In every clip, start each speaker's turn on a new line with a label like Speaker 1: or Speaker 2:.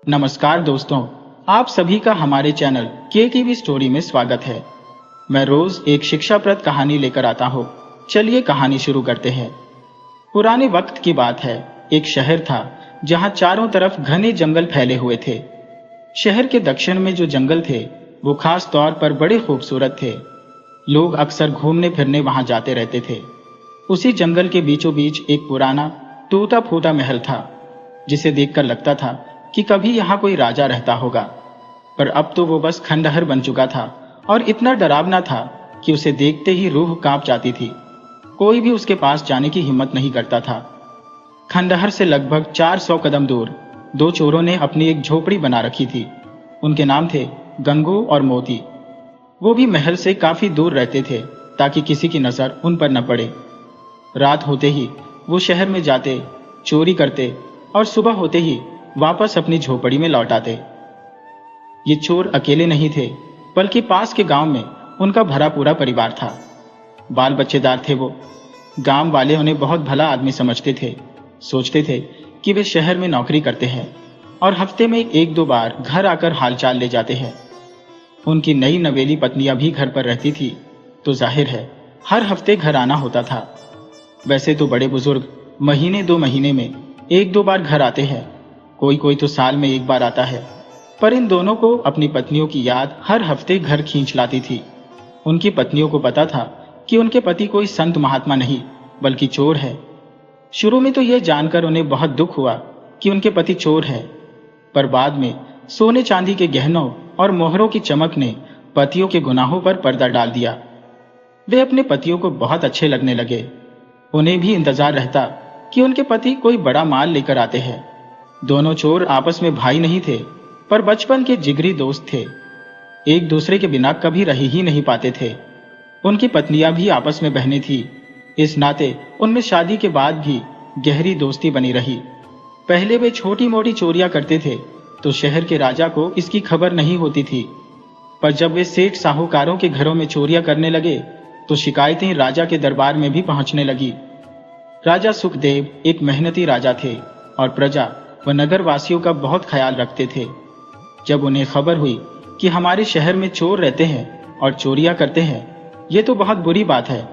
Speaker 1: नमस्कार दोस्तों, आप सभी का हमारे चैनल के स्टोरी में स्वागत है। मैं रोज एक शिक्षाप्रद कहानी लेकर आता हूँ। चलिए कहानी शुरू करते हैं। पुराने वक्त की बात है। एक शहर था जहाँ चारों तरफ घने जंगल फैले हुए थे। शहर के दक्षिण में जो जंगल थे वो खास तौर पर बड़े खूबसूरत थे। लोग अक्सर घूमने फिरने वहां जाते रहते थे। उसी जंगल के बीचों बीच एक पुराना टूटा फूटा महल था, जिसे देखकर लगता था कि कभी यहाँ कोई राजा रहता होगा। पर अब तो वो बस खंडहर बन चुका था और इतना डरावना था कि उसे देखते ही रूह कांप जाती थी। कोई भी उसके पास जाने की हिम्मत नहीं करता था। खंडहर से लगभग 400 कदम दूर दो चोरों ने अपनी एक झोपड़ी बना रखी थी। उनके नाम थे गंगू और मोती। वो भी महल से काफी दूर रहते थे ताकि किसी की नजर उन पर न पड़े। रात होते ही वो शहर में जाते, चोरी करते और सुबह होते ही वापस अपनी झोपड़ी में लौट आते। ये चोर अकेले नहीं थे, बल्कि पास के गांव में उनका भरा पूरा परिवार था। बाल बच्चेदार थे वो। गांव वाले उन्हें बहुत भला आदमी समझते थे। सोचते थे कि वे शहर में नौकरी करते हैं और हफ्ते में एक दो बार घर आकर हालचाल ले जाते हैं। उनकी नई नवेली पत्नियां भी घर पर रहती थी, तो जाहिर है हर हफ्ते घर आना होता था। वैसे तो बड़े बुजुर्ग महीने दो महीने में एक दो बार घर आते हैं, कोई कोई तो साल में एक बार आता है। पर इन दोनों को अपनी पत्नियों की याद हर हफ्ते घर खींच लाती थी। उनकी पत्नियों को पता था कि उनके पति कोई संत महात्मा नहीं, बल्कि चोर है। शुरू में तो यह जानकर उन्हें बहुत दुख हुआ कि उनके पति चोर है, पर बाद में सोने चांदी के गहनों और मोहरों की चमक ने पतियों के गुनाहों पर पर्दा डाल दिया। वे अपने पतियों को बहुत अच्छे लगने लगे। उन्हें भी इंतजार रहता कि उनके पति कोई बड़ा माल लेकर आते हैं। दोनों चोर आपस में भाई नहीं थे, पर बचपन के जिगरी दोस्त थे। एक दूसरे के बिना कभी रह ही नहीं पाते थे। उनकी पत्नियां भी आपस में बहनें थीं। इस नाते उनमें शादी के बाद भी गहरी दोस्ती बनी रही। पहले वे छोटी मोटी चोरियां करते थे तो शहर के राजा को इसकी खबर नहीं होती थी, पर जब वे सेठ साहूकारों के घरों में चोरियां करने लगे तो शिकायतें राजा के दरबार में भी पहुंचने लगी। राजा सुखदेव एक मेहनती राजा थे और प्रजा व नगर वासियों का बहुत ख्याल रखते थे। जब उन्हें खबर हुई कि हमारे शहर में चोर रहते हैं और चोरियां करते हैं, ये तो बहुत बुरी बात है।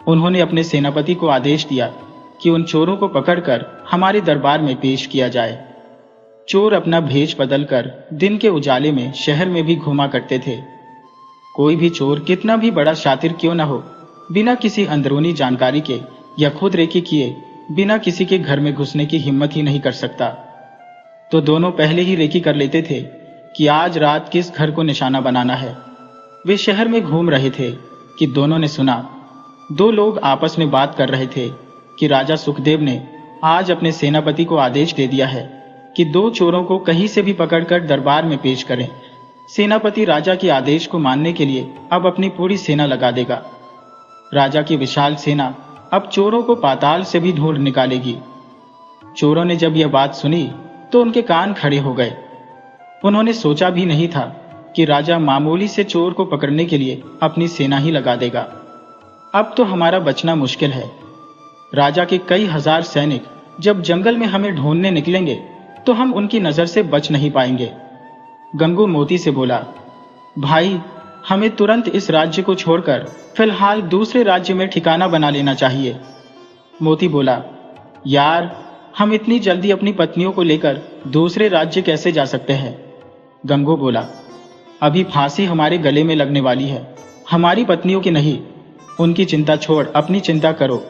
Speaker 1: उन्होंने अपने सेनापति को आदेश दिया कि उन चोरों को पकड़कर हमारे दरबार में पेश किया जाए। चोर अपना भेष बदलकर दिन के उजाले में शहर में भी घूमा करते थे। कोई भी चोर कितना भी बड़ा शातिर क्यों न हो, बिना किसी अंदरूनी जानकारी के या खुद रेकी किए बिना किसी के घर में घुसने की हिम्मत ही नहीं कर सकता। तो दोनों पहले ही रेकी कर लेते थे कि आज रात किस घर को निशाना बनाना है। वे शहर में घूम रहे थे कि दोनों ने सुना दो लोग आपस में बात कर रहे थे कि राजा सुखदेव ने आज अपने सेनापति को आदेश दे दिया है कि दो चोरों को कहीं से भी पकड़कर दरबार में पेश करें। सेनापति राजा के आदेश को मानने के लिए अब अपनी पूरी सेना लगा देगा। राजा की विशाल सेना अब चोरों को पाताल से भी ढूंढ निकालेगी। चोरों ने जब यह बात सुनी तो उनके कान खड़े हो गए। उन्होंने सोचा भी नहीं था कि राजा मामूली से चोर को पकड़ने के लिए अपनी सेना ही लगा देगा। अब तो हमारा बचना मुश्किल है। राजा के कई हजार सैनिक जब जंगल में हमें ढूंढने निकलेंगे तो हम उनकी नजर से बच नहीं पाएंगे। गंगू मोती से बोला, भाई, हमें तुरंत इस राज्य को छोड़कर फिलहाल दूसरे राज्य में ठिकाना बना लेना चाहिए। मोती बोला, यार, हम इतनी जल्दी अपनी पत्नियों को लेकर दूसरे राज्य कैसे जा सकते हैं? गंगू बोला, अभी फांसी हमारे गले में लगने वाली है, हमारी पत्नियों की नहीं। उनकी चिंता छोड़ अपनी चिंता करो।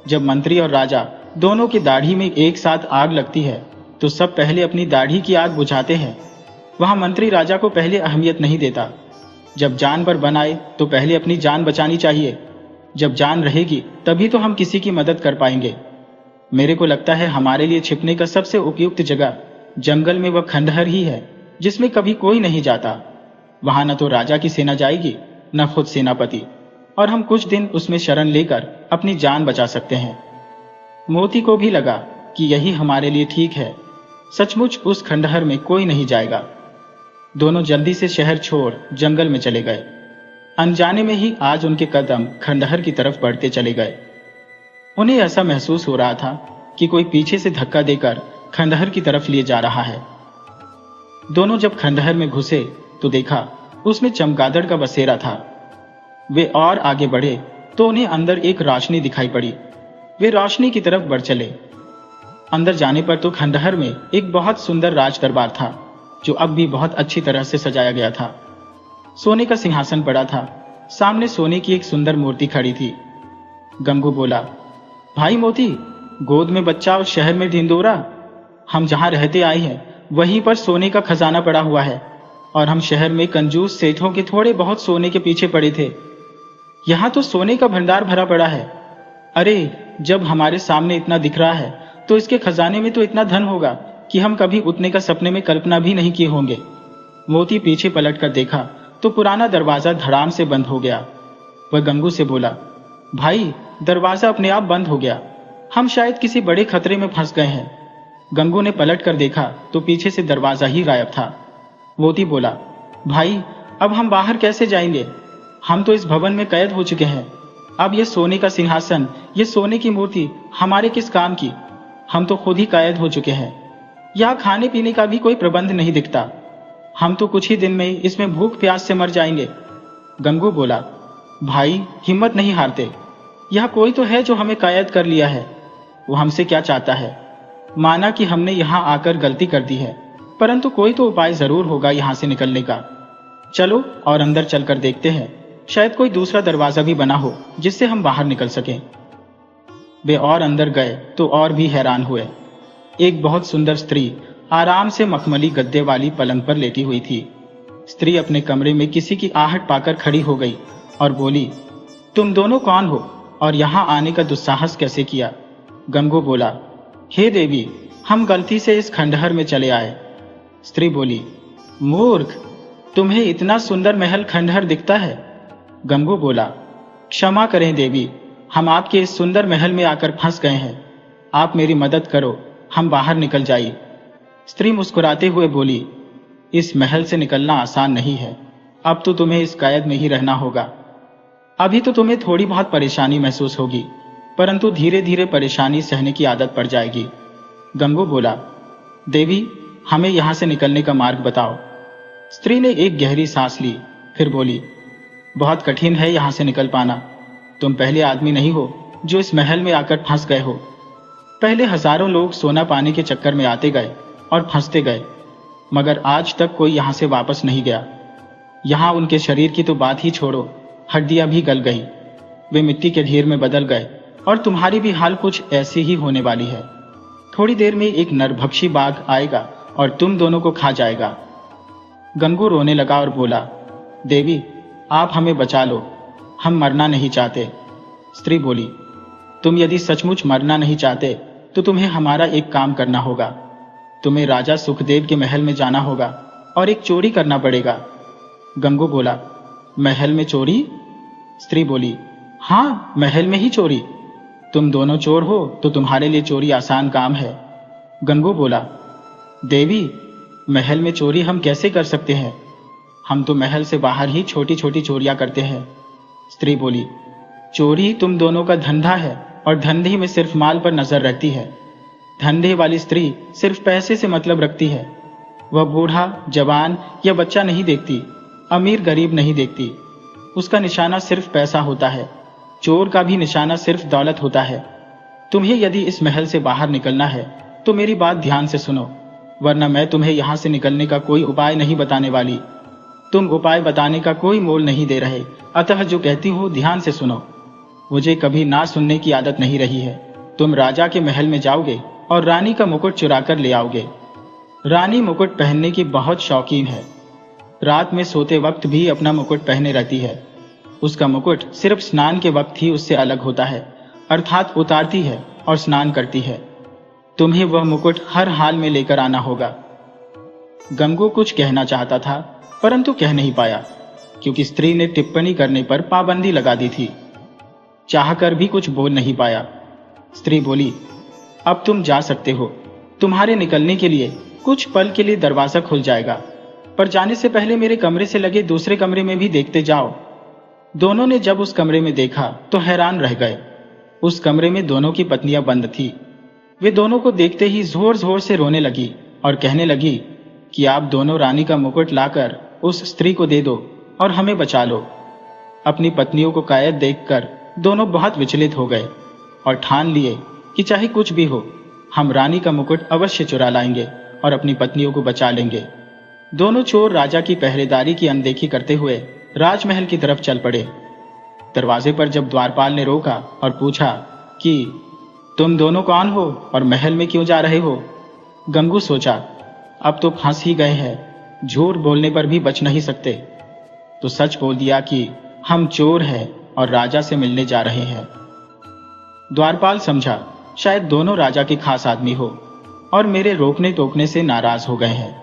Speaker 1: जब मंत्री और राजा दोनों की दाढ़ी में एक साथ आग लगती है तो सब पहले अपनी दाढ़ी की आग बुझाते हैं। वहां मंत्री राजा को पहले अहमियत नहीं देता। जब जान पर बन आए तो पहले अपनी जान बचानी चाहिए। जब जान रहेगी तभी तो हम किसी की मदद कर पाएंगे। मेरे को लगता है हमारे लिए छिपने का सबसे उपयुक्त जगह जंगल में वह खंडहर ही है जिसमें कभी कोई नहीं जाता। वहां न तो राजा की सेना जाएगी न खुद सेनापति, और हम कुछ दिन उसमें शरण लेकर अपनी जान बचा सकते हैं। मोती को भी लगा कि यही हमारे लिए ठीक है। सचमुच उस खंडहर में कोई नहीं जाएगा। दोनों जल्दी से शहर छोड़ जंगल में चले गए। अनजाने में ही आज उनके कदम खंडहर की तरफ बढ़ते चले गए। उन्हें ऐसा महसूस हो रहा था कि कोई पीछे से धक्का देकर खंडहर की तरफ लिए जा रहा है। दोनों जब खंडहर में घुसे तो देखा उसमें चमगादड़ का बसेरा था। वे और आगे बढ़े तो उन्हें अंदर एक रोशनी दिखाई पड़ी। वे रोशनी की तरफ बढ़ चले। अंदर जाने पर तो खंडहर में एक बहुत सुंदर राज दरबार था, जो अब भी बहुत अच्छी तरह से सजाया गया था। सोने का सिंहासन पड़ा था। सामने सोने की एक सुंदर मूर्ति खड़ी थी। गंगू बोला, भाई मोती, गोद में बच्चा और शहर में ढिंडोरा। हम जहां रहते आए हैं वहीं पर सोने का खजाना पड़ा हुआ है, और हम शहर में कंजूस सेठों के थोड़े बहुत सोने के पीछे पड़े थे। यहाँ तो सोने का भंडार भरा पड़ा है। अरे, जब हमारे सामने इतना दिख रहा है तो इसके खजाने में तो इतना धन होगा कि हम कभी उतने का सपने में कल्पना भी नहीं किए होंगे। मोती पीछे पलट कर देखा तो पुराना दरवाजा धड़ाम से बंद हो गया। वह गंगू से बोला, भाई, दरवाजा अपने आप बंद हो गया। हम शायद किसी बड़े खतरे में फंस गए हैं। गंगू ने पलट कर देखा तो पीछे से दरवाजा ही गायब था। मोती बोला, भाई, अब हम बाहर कैसे जाएंगे? हम तो इस भवन में कैद हो चुके हैं। अब ये सोने का सिंहासन, ये सोने की मूर्ति हमारे किस काम की? हम तो खुद ही कैद हो चुके हैं। यहाँ खाने पीने का भी कोई प्रबंध नहीं दिखता। हम तो कुछ ही दिन में इसमें भूख प्यास से मर जाएंगे। गंगू बोला, भाई, हिम्मत नहीं हारते। यह कोई तो है जो हमें कैद कर लिया है। वो हमसे क्या चाहता है? माना कि हमने यहाँ आकर गलती कर दी है, परंतु कोई तो उपाय जरूर होगा यहाँ से निकलने का। चलो और अंदर चलकर देखते हैं, शायद कोई दूसरा दरवाजा भी बना हो जिससे हम बाहर निकल सकें। वे और अंदर गए तो और भी हैरान हुए। एक बहुत सुंदर स्त्री आराम से मखमली गद्दे वाली पलंग पर लेटी हुई थी। स्त्री अपने कमरे में किसी की आहट पाकर खड़ी हो गई और बोली, तुम दोनों कौन हो और यहाँ आने का दुस्साहस कैसे किया? गंगू बोला, हे देवी, हम गलती से इस खंडहर में चले आए। स्त्री बोली, मूर्ख, तुम्हें इतना सुंदर महल खंडहर दिखता है? गंगू बोला, क्षमा करें देवी, हम आपके इस सुंदर महल में आकर फंस गए हैं। आप मेरी मदद करो, हम बाहर निकल जाइए। स्त्री मुस्कुराते हुए बोली, इस महल से निकलना आसान नहीं है। अब तो तुम्हें इस कैद में ही रहना होगा। अभी तो तुम्हें थोड़ी बहुत परेशानी महसूस होगी, परंतु धीरे धीरे परेशानी सहने की आदत पड़ जाएगी। गंगू बोला, देवी, हमें यहाँ से निकलने का मार्ग बताओ। स्त्री ने एक गहरी सांस ली, फिर बोली, बहुत कठिन है यहाँ से निकल पाना। तुम पहले आदमी नहीं हो जो इस महल में आकर फंस गए हो। पहले हजारों लोग सोना पाने के चक्कर में आते गए और फंसते गए, मगर आज तक कोई यहाँ से वापस नहीं गया। यहाँ उनके शरीर की तो बात ही छोड़ो, हड्डियां भी गल गई। वे मिट्टी के ढेर में बदल गए और तुम्हारी भी हाल कुछ ऐसी ही होने वाली है। थोड़ी देर में एक नरभक्षी बाघ आएगा और तुम दोनों को खा जाएगा। गंगू रोने लगा और बोला, देवी, आप हमें बचा लो, हम मरना नहीं चाहते। स्त्री बोली, तुम यदि सचमुच मरना नहीं चाहते तो तुम्हें हमारा एक काम करना होगा। तुम्हें राजा सुखदेव के महल में जाना होगा और एक चोरी करना पड़ेगा। गंगू बोला, महल में चोरी? स्त्री बोली, हाँ, महल में ही चोरी। तुम दोनों चोर हो तो तुम्हारे लिए चोरी आसान काम है। गंगू बोला, देवी, महल में चोरी हम कैसे कर सकते हैं? हम तो महल से बाहर ही छोटी छोटी चोरियां करते हैं। स्त्री बोली, चोरी तुम दोनों का धंधा है और धंधे में सिर्फ माल पर नजर रहती है। धंधे वाली स्त्री सिर्फ पैसे से मतलब रखती है। वह बूढ़ा, जवान या बच्चा नहीं देखती, अमीर गरीब नहीं देखती। उसका निशाना सिर्फ पैसा होता है। चोर का भी निशाना सिर्फ दौलत होता है। तुम्हें यदि इस महल से बाहर निकलना है तो मेरी बात ध्यान से सुनो, वरना मैं तुम्हें यहाँ से निकलने का कोई उपाय नहीं बताने वाली। तुम उपाय बताने का कोई मोल नहीं दे रहे, अतः जो कहती हूँ ध्यान से सुनो। मुझे कभी ना सुनने की आदत नहीं रही है। तुम राजा के महल में जाओगे और रानी का मुकुट चुरा कर ले आओगे। रानी मुकुट पहनने की बहुत शौकीन है। रात में सोते वक्त भी अपना मुकुट पहने रहती है। उसका मुकुट सिर्फ स्नान के वक्त ही उससे अलग होता है, अर्थात उतारती है और स्नान करती है। तुम्हें वह मुकुट हर हाल में लेकर आना होगा। गंगू कुछ कहना चाहता था परंतु कह नहीं पाया, क्योंकि स्त्री ने टिप्पणी करने पर पाबंदी लगा दी थी। चाहकर भी कुछ बोल नहीं पाया। स्त्री बोली, अब तुम जा सकते हो। तुम्हारे निकलने के लिए कुछ पल के लिए दरवाजा खुल जाएगा, पर जाने से पहले मेरे कमरे से लगे दूसरे कमरे में भी देखते जाओ। दोनों ने जब उस कमरे में देखा तो हैरान रह गए। उस कमरे में दोनों की पत्नियां बंद थी। वे दोनों को देखते ही जोर जोर से रोने लगी और कहने लगी, कि आप दोनों रानी का मुकुट लाकर उस स्त्री को दे दो और हमें बचा लो। अपनी पत्नियों को कैद देखकर दोनों बहुत विचलित हो गए और ठान लिए कि चाहे कुछ भी हो, हम रानी का मुकुट अवश्य चुरा लाएंगे और अपनी पत्नियों को बचा लेंगे। दोनों चोर राजा की पहरेदारी की अनदेखी करते हुए राजमहल की तरफ चल पड़े। दरवाजे पर जब द्वारपाल ने रोका और पूछा कि तुम दोनों कौन हो और महल में क्यों जा रहे हो? गंगू सोचा, अब तो फंस ही गए हैं, झूठ बोलने पर भी बच नहीं सकते, तो सच बोल दिया कि हम चोर हैं और राजा से मिलने जा रहे हैं। द्वारपाल समझा शायद दोनों राजा के खास आदमी हो और मेरे रोकने टोकने से नाराज हो गए हैं,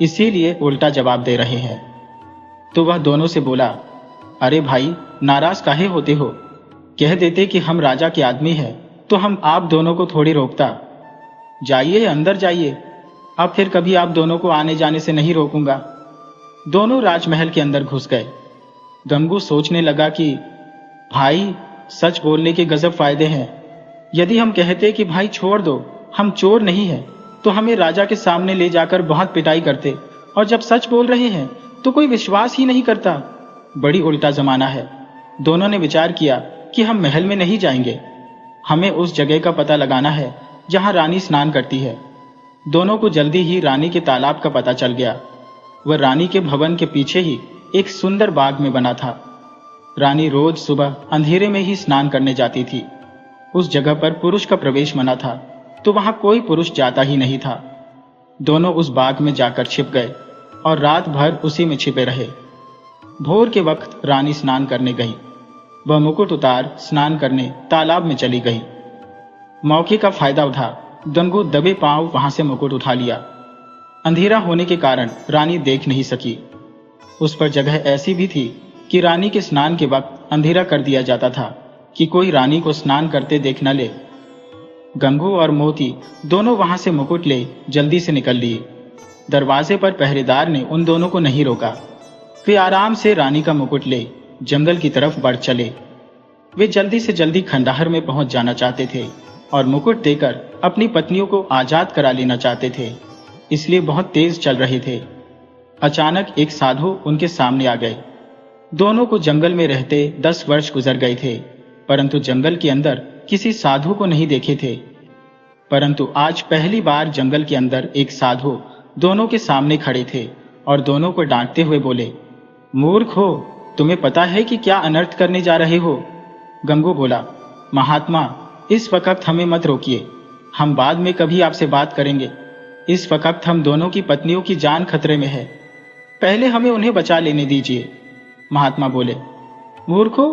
Speaker 1: इसीलिए उल्टा जवाब दे रहे हैं। तो वह दोनों से बोला, अरे भाई, नाराज काहे होते हो? कह देते कि हम राजा के आदमी हैं तो हम आप दोनों को थोड़ी रोकता। जाइए, अंदर जाइए, अब फिर कभी आप दोनों को आने जाने से नहीं रोकूंगा। दोनों राजमहल के अंदर घुस गए। गंगू सोचने लगा कि भाई, सच बोलने के गजब फायदे हैं। यदि हम कहते कि भाई छोड़ दो, हम चोर नहीं हैं, तो हमें राजा के सामने ले जाकर बहुत पिटाई करते, और जब सच बोल रहे हैं तो कोई विश्वास ही नहीं करता। बड़ी उल्टा जमाना है। दोनों ने विचार किया कि हम महल में नहीं जाएंगे, हमें उस जगह का पता लगाना है जहां रानी स्नान करती है। दोनों को जल्दी ही रानी के तालाब का पता चल गया। वह रानी के भवन के पीछे ही एक सुंदर बाग में बना था। रानी रोज सुबह अंधेरे में ही स्नान करने जाती थी। उस जगह पर पुरुष का प्रवेश मना था, तो वहां कोई पुरुष जाता ही नहीं था। दोनों उस बाग में जाकर छिप गए और रात भर उसी में छिपे रहे। भोर के वक्त रानी स्नान करने गई। वह मुकुट उतार स्नान करने तालाब में चली गई। मौके का फायदा उठा गंगू दबे पांव वहां से मुकुट उठा लिया। अंधेरा होने के कारण रानी देख नहीं सकी। उस पर जगह ऐसी भी थी कि रानी के स्नान के वक्त अंधेरा कर दिया जाता था कि कोई रानी को स्नान करते देख न ले। गंगू और मोती दोनों वहां से मुकुट ले जल्दी से निकल लिए। दरवाजे पर पहरेदार ने उन दोनों को नहीं रोका। वे आराम से रानी का मुकुट ले जंगल की तरफ बढ़ चले। वे जल्दी से जल्दी खंडहर में पहुंच जाना चाहते थे और मुकुट देकर अपनी पत्नियों को आजाद करा लेना चाहते थे, इसलिए बहुत तेज चल रहे थे। अचानक एक साधु उनके सामने आ गए। दोनों को जंगल में रहते 10 वर्ष गुजर गए थे, परंतु जंगल के अंदर किसी साधु को नहीं देखे थे। परंतु आज पहली बार जंगल के अंदर एक साधु दोनों के सामने खड़े थे और दोनों को डांटते हुए बोले, मूर्ख हो, तुम्हें पता है कि क्या अनर्थ करने जा रहे हो? गंगू बोला, महात्मा, इस वक्त हमें मत रोकिए, हम बाद में कभी आपसे बात करेंगे। इस वक्त हम दोनों की पत्नियों की जान खतरे में है, पहले हमें उन्हें बचा लेने दीजिए। महात्मा बोले, मूर्खो,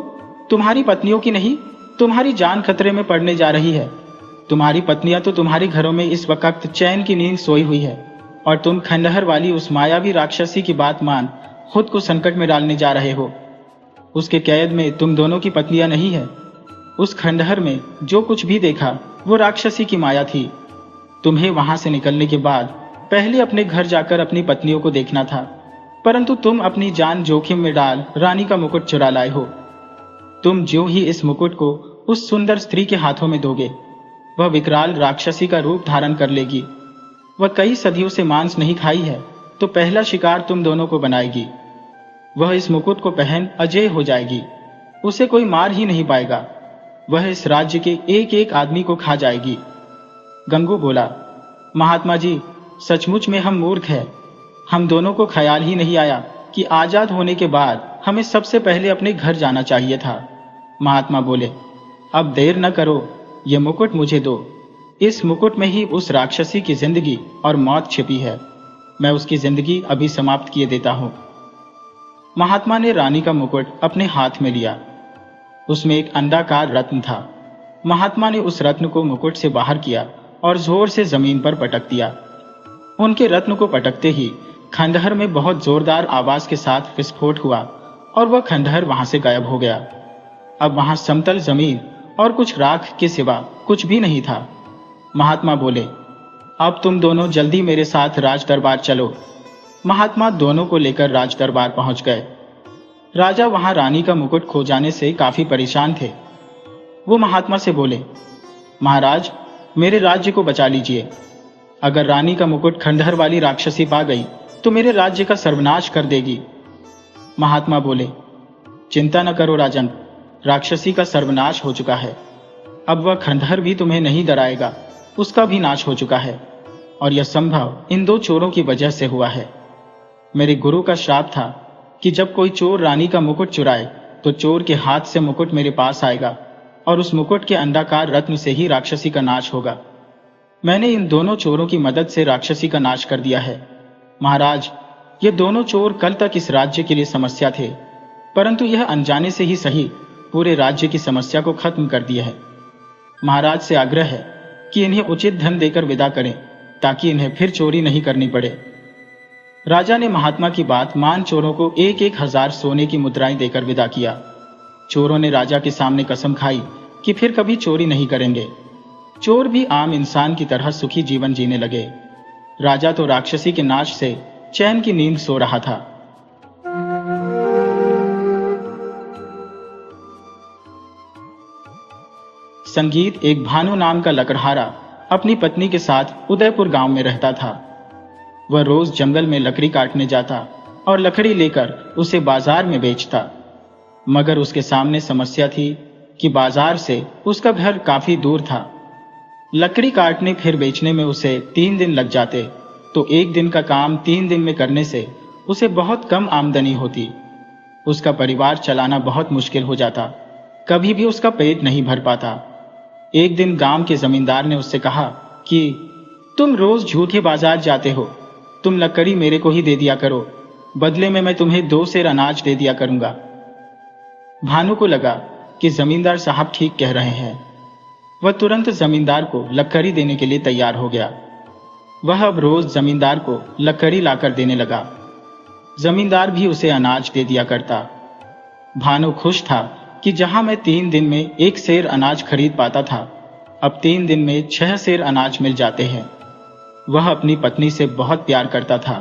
Speaker 1: तुम्हारी पत्नियों की नहीं, तुम्हारी जान खतरे में पड़ने जा रही है। तुम्हारी पत्नियां तो तुम्हारे घरों में इस वक्त चैन की नींद सोई हुई है, और तुम खंडहर वाली उस मायावी राक्षसी की बात मान खुद को संकट में डालने जा रहे हो। उसके कैद में तुम दोनों की पत्नियां नहीं है। उस खंडहर में जो कुछ भी देखा वो राक्षसी की माया थी। तुम्हें वहां से निकलने के बाद पहले अपने घर जाकर अपनी पत्नियों को देखना था, परंतु तुम अपनी जान जोखिम में डाल रानी का मुकुट चुरा लाए हो। तुम ज्यों ही इस मुकुट को उस सुंदर स्त्री के हाथों में दोगे, वह विकराल राक्षसी का रूप धारण कर लेगी। वह कई सदियों से मांस नहीं खाई है, तो पहला शिकार तुम दोनों को बनाएगी। वह इस मुकुट को पहन अजय हो जाएगी, उसे कोई मार ही नहीं पाएगा। वह इस राज्य के एक एक आदमी को खा जाएगी। गंगू बोला, महात्मा जी, सचमुच में हम मूर्ख हैं। हम दोनों को ख्याल ही नहीं आया कि आजाद होने के बाद हमें सबसे पहले अपने घर जाना चाहिए था। महात्मा बोले, अब देर न करो, ये मुकुट मुझे दो। इस मुकुट में ही उस राक्षसी की जिंदगी और मौत छिपी है। मैं उसकी जिंदगी अभी समाप्त किए देता हूं। महात्मा ने रानी का मुकुट अपने हाथ में लिया। उसमें एक अंडाकार रत्न था। महात्मा ने उस रत्न को मुकुट से बाहर किया और जोर से जमीन पर पटक दिया। उनके रत्न को पटकते ही खंडहर में बहुत जोरदार आवाज के साथ विस्फोट हुआ और वह खंडहर वहां से गायब हो गया। अब वहां समतल जमीन और कुछ राख के सिवा कुछ भी नहीं था। महात्मा बोले, अब तुम दोनों जल्दी मेरे साथ राज दरबार चलो। महात्मा दोनों को लेकर राज दरबार पहुंच गए। राजा वहां रानी का मुकुट खो जाने से काफी परेशान थे। वो महात्मा से बोले, महाराज, मेरे राज्य को बचा लीजिए। अगर रानी का मुकुट खंडहर वाली राक्षसी पा गई तो मेरे राज्य का सर्वनाश कर देगी। महात्मा बोले, चिंता न करो राजन, राक्षसी का सर्वनाश हो चुका है। अब वह खंडहर भी तुम्हें नहीं डराएगा, उसका भी नाश हो चुका है। और यह संभव इन 2 चोरों की वजह से हुआ है। मेरे गुरु का श्राप था कि जब कोई चोर रानी का मुकुट चुराए तो चोर के हाथ से मुकुट मेरे पास आएगा और उस मुकुट के अंडाकार रत्न से ही राक्षसी का नाश होगा। मैंने इन दोनों चोरों की मदद से राक्षसी का नाश कर दिया है। महाराज, ये दोनों चोर कल तक इस राज्य के लिए समस्या थे, परंतु यह अनजाने से ही सही पूरे राज्य की समस्या को खत्म कर दिया है। महाराज से आग्रह है कि इन्हें उचित धन देकर विदा करें ताकि इन्हें फिर चोरी नहीं करनी पड़े। राजा ने महात्मा की बात मान चोरों को 1,000 सोने की मुद्राएं देकर विदा किया। चोरों ने राजा के सामने कसम खाई कि फिर कभी चोरी नहीं करेंगे। चोर भी आम इंसान की तरह सुखी जीवन जीने लगे। राजा तो राक्षसी के नाश से चैन की नींद सो रहा था। संगीत एक भानु नाम का लकड़हारा अपनी पत्नी के साथ उदयपुर गांव में रहता था। वह रोज जंगल में लकड़ी काटने जाता और लकड़ी लेकर उसे बाजार में बेचता, मगर उसके सामने समस्या थी कि बाजार से उसका घर काफी दूर था। लकड़ी काटने फिर बेचने में उसे 3 दिन लग जाते, तो 1 दिन का काम 3 दिन में करने से उसे बहुत कम आमदनी होती। उसका परिवार चलाना बहुत मुश्किल हो जाता, कभी भी उसका पेट नहीं भर पाता। एक दिन गांव के जमींदार ने उससे कहा कि तुम रोज झूठे बाजार जाते हो, तुम लकड़ी मेरे को ही दे दिया करो, बदले में मैं तुम्हें 2 सेर अनाज दे दिया करूंगा। भानु को लगा कि जमींदार साहब ठीक कह रहे हैं। वह तुरंत जमींदार को लकड़ी देने के लिए तैयार हो गया। वह अब रोज जमींदार को लकड़ी लाकर देने लगा। जमींदार भी उसे अनाज दे दिया करता। भानु खुश था कि जहां मैं 3 दिन में 1 सेर अनाज खरीद पाता था, अब 3 दिन में 6 सेर अनाज मिल जाते हैं। वह अपनी पत्नी से बहुत प्यार करता था।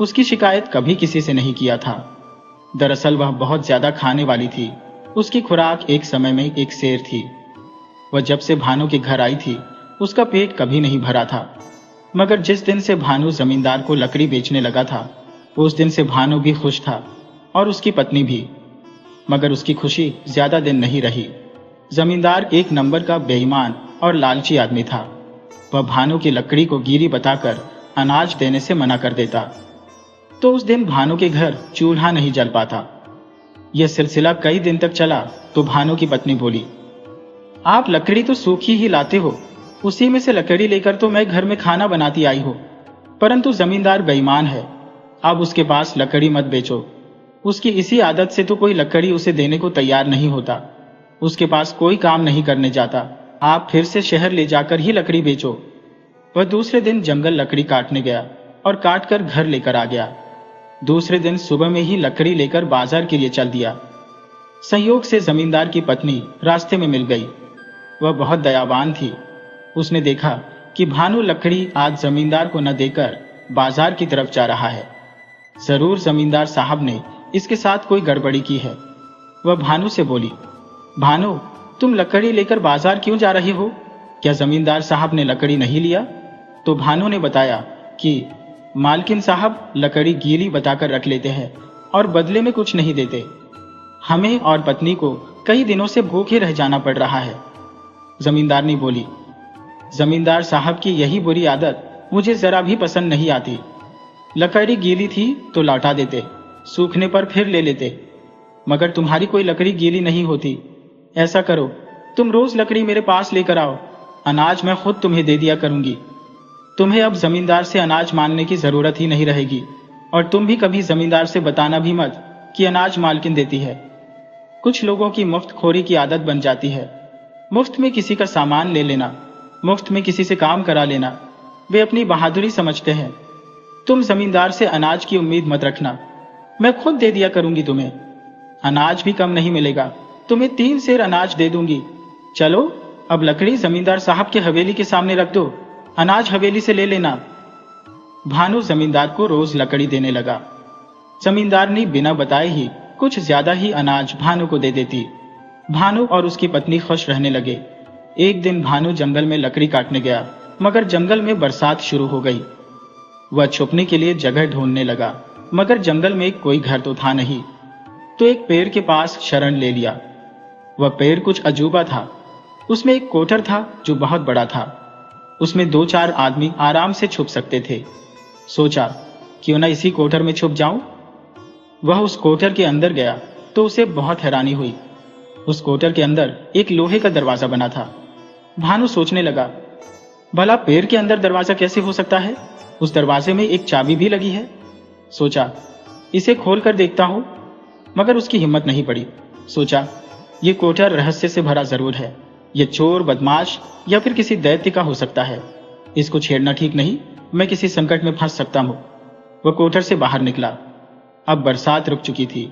Speaker 1: उसकी शिकायत कभी किसी से नहीं किया था। दरअसल वह बहुत ज्यादा खाने वाली थी। उसकी खुराक एक समय में 1 सेर थी। वह जब से भानु के घर आई थी उसका पेट कभी नहीं भरा था, मगर जिस दिन से भानु जमींदार को लकड़ी बेचने लगा था उस दिन से भानु भी खुश था और उसकी पत्नी भी। मगर उसकी खुशी ज्यादा दिन नहीं रही। जमींदार 1 नंबर का बेईमान और लालची आदमी था। वह भानु की लकड़ी को गिरी बताकर अनाज देने से मना कर देता, तो उस दिन भानु के घर चूल्हा नहीं जल पाता। यह सिलसिला कई दिन तक चला तो भानु की पत्नी बोली, आप लकड़ी तो सूखी ही लाते हो, उसी में से लकड़ी लेकर तो मैं घर में खाना बनाती आई हो, परंतु जमींदार बेईमान है, आप उसके पास लकड़ी मत बेचो। उसकी इसी आदत से तो कोई लकड़ी उसे देने को तैयार नहीं होता। उसके पास कोई काम नहीं करने जाता, आप फिर से शहर ले जाकर ही लकड़ी बेचो। वह दूसरे दिन जंगल लकड़ी काटने गया और काट कर घर लेकर आ गया। दूसरे दिन सुबह में ही लकड़ी लेकर बाजार के लिए चल दिया। संयोग से जमींदार की पत्नी रास्ते में मिल गई। वह बहुत दयावान थी। उसने देखा कि भानु लकड़ी आज जमींदार को न देकर बाजार की तरफ जा रहा है। जरूर जमींदार साहब ने इसके साथ कोई गड़बड़ी की है। वह भानु से बोली, भानु, तुम लकड़ी लेकर बाजार क्यों जा रही हो? क्या जमींदार साहब ने लकड़ी नहीं लिया? तो भानु ने बताया कि मालकिन साहब लकड़ी गीली बताकर रख लेते हैं और बदले में कुछ नहीं देते। हमें और पत्नी को कई दिनों से भूखे रह जाना पड़ रहा है। जमींदारनी बोली, जमींदार साहब की यही बुरी आदत मुझे जरा भी पसंद नहीं आती। लकड़ी गीली थी तो लौटा देते, सूखने पर फिर ले लेते, मगर तुम्हारी कोई लकड़ी गीली नहीं होती। ऐसा करो, तुम रोज लकड़ी मेरे पास लेकर आओ, अनाज मैं खुद तुम्हें दे दिया करूंगी। तुम्हें अब जमींदार से अनाज मांगने की जरूरत ही नहीं रहेगी, और तुम भी कभी जमींदार से बताना भी मत कि अनाज मालकिन देती है। कुछ लोगों की मुफ्त खोरी की आदत बन जाती है। मुफ्त में किसी का सामान ले लेना, मुफ्त में किसी से काम करा लेना, वे अपनी बहादुरी समझते हैं। तुम जमींदार से अनाज की उम्मीद मत रखना, मैं खुद दे दिया करूंगी तुम्हें। अनाज भी कम नहीं मिलेगा, तुम्हें 3 सेर अनाज दे दूंगी। चलो अब लकड़ी जमींदार साहब के हवेली के सामने रख दो, अनाज हवेली से ले लेना। भानु जमींदार को रोज लकड़ी देने लगा। जमींदार ने बिना बताए ही कुछ ज्यादा ही अनाज भानु को दे देती। भानु और उसकी पत्नी खुश रहने लगे। एक दिन भानु जंगल में लकड़ी काटने गया मगर जंगल में बरसात शुरू हो गई। वह छुपने के लिए जगह ढूंढने लगा, मगर जंगल में कोई घर तो था नहीं। तो एक पेड़ के पास शरण ले लिया। वह पेड़ कुछ अजूबा था। उसमें एक कोठर था जो बहुत बड़ा था। उसमें 2-4 आदमी आराम से छुप सकते थे। सोचा, क्यों ना इसी कोठर में छुप जाऊं। वह उस कोठर के अंदर गया तो उसे बहुत हैरानी हुई। उस कोठर के अंदर एक लोहे का दरवाजा बना था। भानु सोचने लगा, भला पेड़ के अंदर दरवाजा कैसे हो सकता है? उस दरवाजे में एक चाबी भी लगी है। सोचा, इसे खोल कर देखता हूं, मगर उसकी हिम्मत नहीं पड़ी। सोचा, ये कोठर रहस्य से भरा जरूर है। यह चोर, बदमाश या फिर किसी दैत्य का हो सकता है। इसको छेड़ना ठीक नहीं, मैं किसी संकट में फंस सकता हूं। वह कोठर से बाहर निकला। अब बरसात रुक चुकी थी।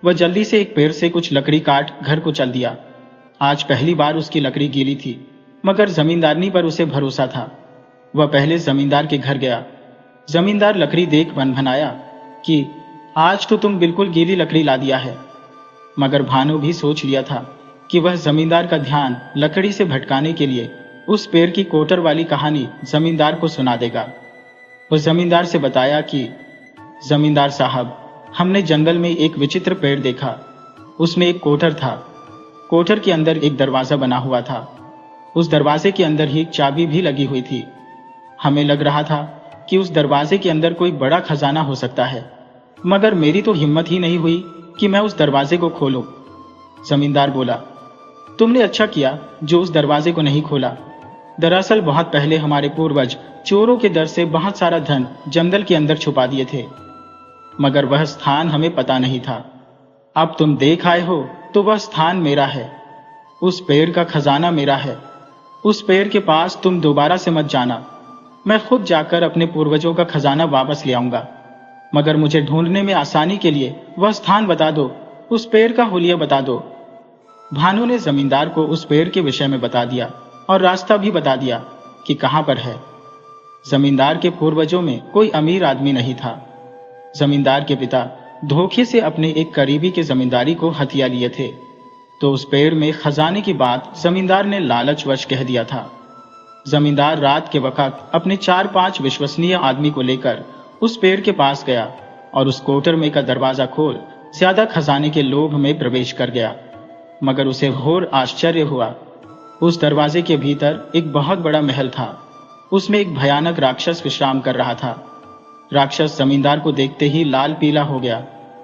Speaker 1: वह जल्दी से एक पेड़ से कुछ लकड़ी काट घर को चल दिया। आज पहली बार उसकी लकड़ी गीली थी, मगर जमींदारनी पर उसे भरोसा था। वह पहले जमींदार के घर गया। जमींदार लकड़ी देख भनभनाया कि आज तो तुम बिल्कुल गीली लकड़ी ला दिया है। मगर भानु भी सोच लिया था कि वह जमींदार का ध्यान लकड़ी से भटकाने के लिए उस पेड़ की कोटर वाली कहानी जमींदार को सुना देगा। वह जमींदार से बताया कि जमींदार साहब, हमने जंगल में एक विचित्र पेड़ देखा। उसमें एक कोठर था। कोठर के अंदर एक दरवाजा बना हुआ था। उस दरवाजे के अंदर ही एक चाबी भी लगी हुई थी। हमें लग रहा था कि उस दरवाजे के अंदर कोई बड़ा खजाना हो सकता है, मगर मेरी तो हिम्मत ही नहीं हुई कि मैं उस दरवाजे को खोलूं। जमींदार बोला, तुमने अच्छा किया जो उस दरवाजे को नहीं खोला। दरअसल बहुत पहले हमारे पूर्वज चोरों के डर से बहुत सारा धन जंगल के अंदर छुपा दिए थे, मगर वह स्थान हमें पता नहीं था। अब तुम देख आए हो तो वह स्थान मेरा है। उस पेड़ का खजाना मेरा है। उस पेड़ के पास तुम दोबारा से मत जाना। मैं खुद जाकर अपने पूर्वजों का खजाना वापस ले आऊंगा, मगर मुझे ढूंढने में आसानी के लिए वह स्थान बता दो, उस पेड़ का हुलिया बता दो। भानु ने जमींदार को उस पेड़ के विषय में बता दिया और रास्ता भी बता दिया कि कहां पर है। जमींदार के पूर्वजों में कोई अमीर आदमी नहीं था। जमींदार के पिता धोखे से अपने एक करीबी के जमींदारी को हथिया लिए थे, तो उस पेड़ में खजाने की बात जमींदार ने लालचवश कह दिया था। जमींदार रात के वक्त अपने 4-5 विश्वसनीय आदमी को लेकर उस पेड़ के पास गया और उस कोटर में का दरवाजा खोल ज्यादा खजाने के लोभ में प्रवेश कर गया। मगर उसे घोर आश्चर्य हुआ। उस दरवाजे के भीतर एक बहुत बड़ा महल था। उसमें एक भयानक राक्षस विश्राम कर रहा था। राक्षस जमींदार को देखते ही लाल पीला हो गया।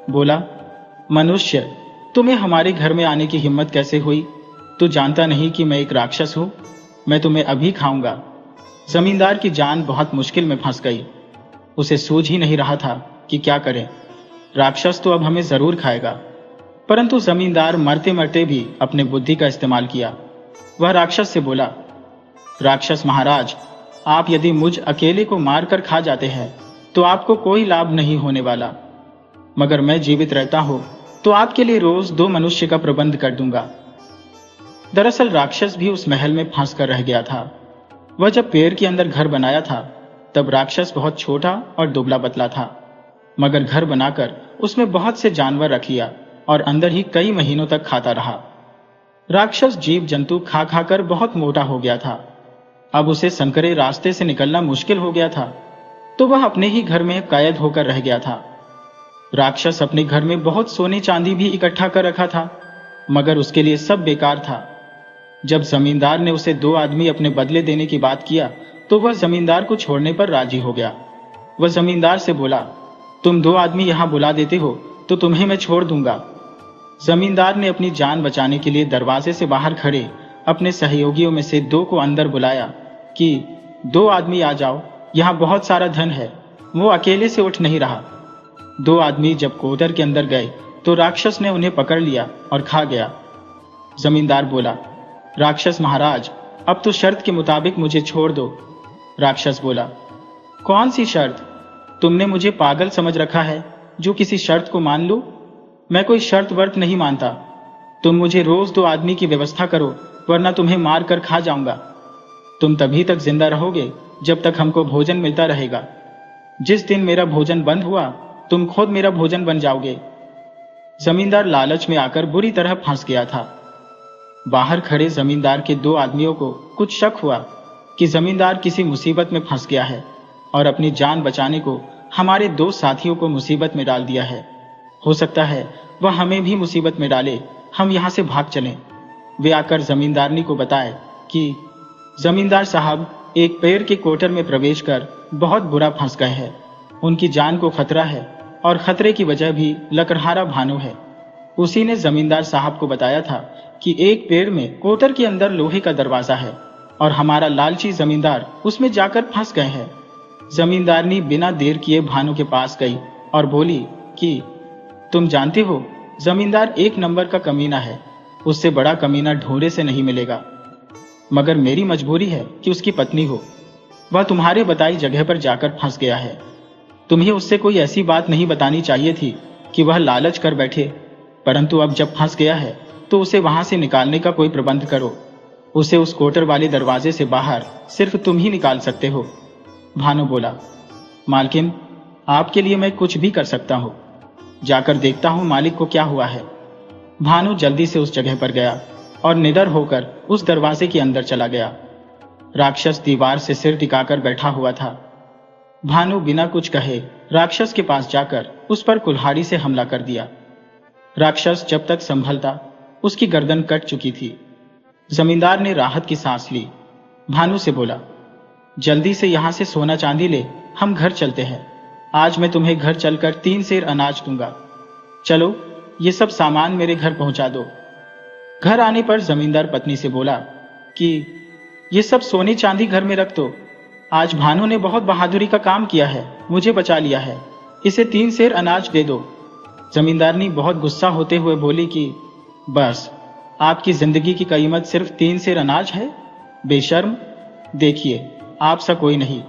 Speaker 1: बोला, मनुष्य, तुम्हें हमारे घर में आने की हिम्मत कैसे हुई? तू जानता नहीं कि मैं एक राक्षस हूं? मैं तुम्हें अभी खाऊंगा। जमींदार की जान बहुत मुश्किल में फंस गई। उसे सूझ ही नहीं रहा था कि क्या करे। राक्षस तो अब हमें जरूर खाएगा। परंतु जमींदार मरते मरते भी अपने बुद्धि का इस्तेमाल किया। वह राक्षस से बोला, राक्षस महाराज, आप यदि मुझ अकेले को मारकर खा जाते हैं तो आपको कोई लाभ नहीं होने वाला, मगर मैं जीवित रहता हूं तो आपके लिए रोज 2 मनुष्य का प्रबंध कर दूंगा। दरअसल राक्षस भी उस महल में फंस कर रह गया था। वह जब पेड़ के अंदर घर बनाया था तब राक्षस बहुत छोटा और दुबला पतला था, मगर घर बनाकर उसमें बहुत से जानवर रख लिया और अंदर ही कई महीनों तक खाता रहा। राक्षस जीव जंतु खा खाकर बहुत मोटा हो गया था। अब उसे संकरे रास्ते से निकलना मुश्किल हो गया था, तो वह अपने ही घर में कैद होकर रह गया था। राक्षस अपने घर में बहुत सोने चांदी भी इकट्ठा कर रखा था, मगर उसके लिए सब बेकार था। जब जमींदार ने उसे 2 आदमी अपने बदले देने की बात किया तो वह जमींदार को छोड़ने पर राजी हो गया। वह जमींदार से बोला, तुम 2 आदमी यहां बुला देते हो तो तुम्हें मैं छोड़ दूंगा। जमींदार ने अपनी जान बचाने के लिए दरवाजे से बाहर खड़े अपने सहयोगियों में से 2 को अंदर बुलाया कि 2 आदमी आ जाओ, यहां बहुत सारा धन है। वो अकेले से उठ नहीं रहा। 2 आदमी जब कोटर के अंदर गए तो राक्षस ने उन्हें पकड़ लिया और खा गया। जमींदार बोला, राक्षस महाराज, अब तो शर्त के मुताबिक मुझे छोड़ दो। राक्षस बोला, कौन सी शर्त? तुमने मुझे पागल समझ रखा है जो किसी शर्त को मान लूं? मैं कोई शर्त वर्त नहीं मानता। तुम मुझे रोज 2 आदमी की व्यवस्था करो, वरना तुम्हें मार कर खा जाऊंगा। तुम तभी तक जिंदा रहोगे जब तक हमको भोजन मिलता रहेगा। जिस दिन मेरा भोजन बंद हुआ तुम खुद मेरा भोजन बन जाओगे। जमींदार लालच में आकर बुरी तरह फंस गया था। बाहर खड़े जमींदार के 2 आदमियों को कुछ शक हुआ। कि जमींदार किसी मुसीबत में फंस गया है और अपनी जान बचाने को हमारे 2 साथियों को मुसीबत में डाल दिया है। हो सकता है वह हमें भी मुसीबत में डाले, हम यहाँ से भाग चलें। वे आकर जमींदारनी को बताए कि जमींदार साहब एक पेड़ के कोटर में प्रवेश कर बहुत बुरा फंस गए हैं। उनकी जान को खतरा है और खतरे की वजह भी लकड़हारा भानु है। उसी ने जमींदार साहब को बताया था कि एक पेड़ में कोटर के अंदर लोहे का दरवाजा है और हमारा लालची जमींदार उसमें जाकर फंस गए हैं। जमींदारनी बिना देर किए भानु के पास गई और बोली कि तुम जानते हो जमींदार 1 नंबर का कमीना है, उससे बड़ा कमीना ढूंढे से नहीं मिलेगा। मगर मेरी मजबूरी है कि उसकी पत्नी हो, वह तुम्हारे बताई जगह पर जाकर फंस गया है। तुम्हें उससे कोई ऐसी बात नहीं बतानी चाहिए थी कि वह लालच कर बैठे, परंतु अब जब फंस गया है तो उसे वहां से निकालने का कोई प्रबंध करो। उसे उस कोटर वाले दरवाजे से बाहर सिर्फ तुम ही निकाल सकते हो। भानु बोला, मालकिन, आपके लिए मैं कुछ भी कर सकता हूँ, जाकर देखता हूँ मालिक को क्या हुआ है। भानु जल्दी से उस जगह पर गया और निडर होकर उस दरवाजे के अंदर चला गया। राक्षस दीवार से सिर टिकाकर बैठा हुआ था। भानु बिना कुछ कहे राक्षस के पास जाकर उस पर कुल्हाड़ी से हमला कर दिया। राक्षस जब तक संभलता उसकी गर्दन कट चुकी थी। जमींदार ने राहत की सांस ली। भानु से बोला, जल्दी से यहां से सोना चांदी ले, हम घर चलते हैं। आज मैं तुम्हें घर चलकर 3 सेर अनाज दूंगा। चलो, ये सब सामान मेरे घर पहुंचा दो। घर आने पर जमींदार पत्नी से बोला कि ये सब सोने चांदी घर में रख दो। आज भानु ने बहुत बहादुरी का काम किया है, मुझे बचा लिया है, इसे 3 सेर अनाज दे दो। जमींदारनी बहुत गुस्सा होते हुए बोली कि बस, आपकी जिंदगी की कीमत सिर्फ 3 सेर अनाज है? बेशर्म, देखिए, आप सा कोई नहीं।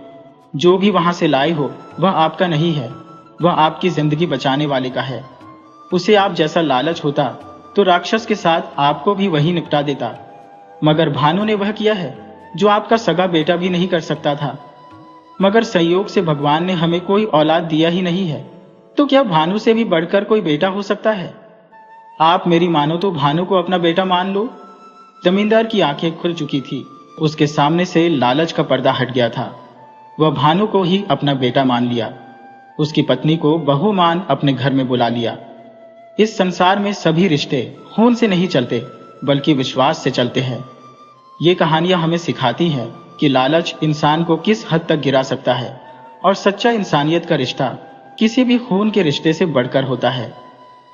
Speaker 1: जो भी वहां से लाए हो वह आपका नहीं है, वह आपकी जिंदगी बचाने वाले का है। उसे आप जैसा लालच होता तो राक्षस के साथ आपको भी वही निपटा देता, मगर भानु ने वह किया है जो आपका सगा बेटा भी नहीं कर सकता था। मगर संयोग से भगवान ने हमें कोई औलाद दिया ही नहीं है, तो क्या भानु से भी बढ़कर कोई बेटा हो सकता है? आप मेरी मानो तो भानु को अपना बेटा मान लो। जमींदार की आंखें खुल चुकी थी, उसके सामने से लालच का पर्दा हट गया था। वह भानु को ही अपना बेटा मान लिया, उसकी पत्नी को बहू मान अपने घर में बुला लिया। इस संसार में सभी रिश्ते खून से नहीं चलते बल्कि विश्वास से चलते हैं। ये कहानियां हमें सिखाती हैं कि लालच इंसान को किस हद तक गिरा सकता है और सच्चा इंसानियत का रिश्ता किसी भी खून के रिश्ते से बढ़कर होता है।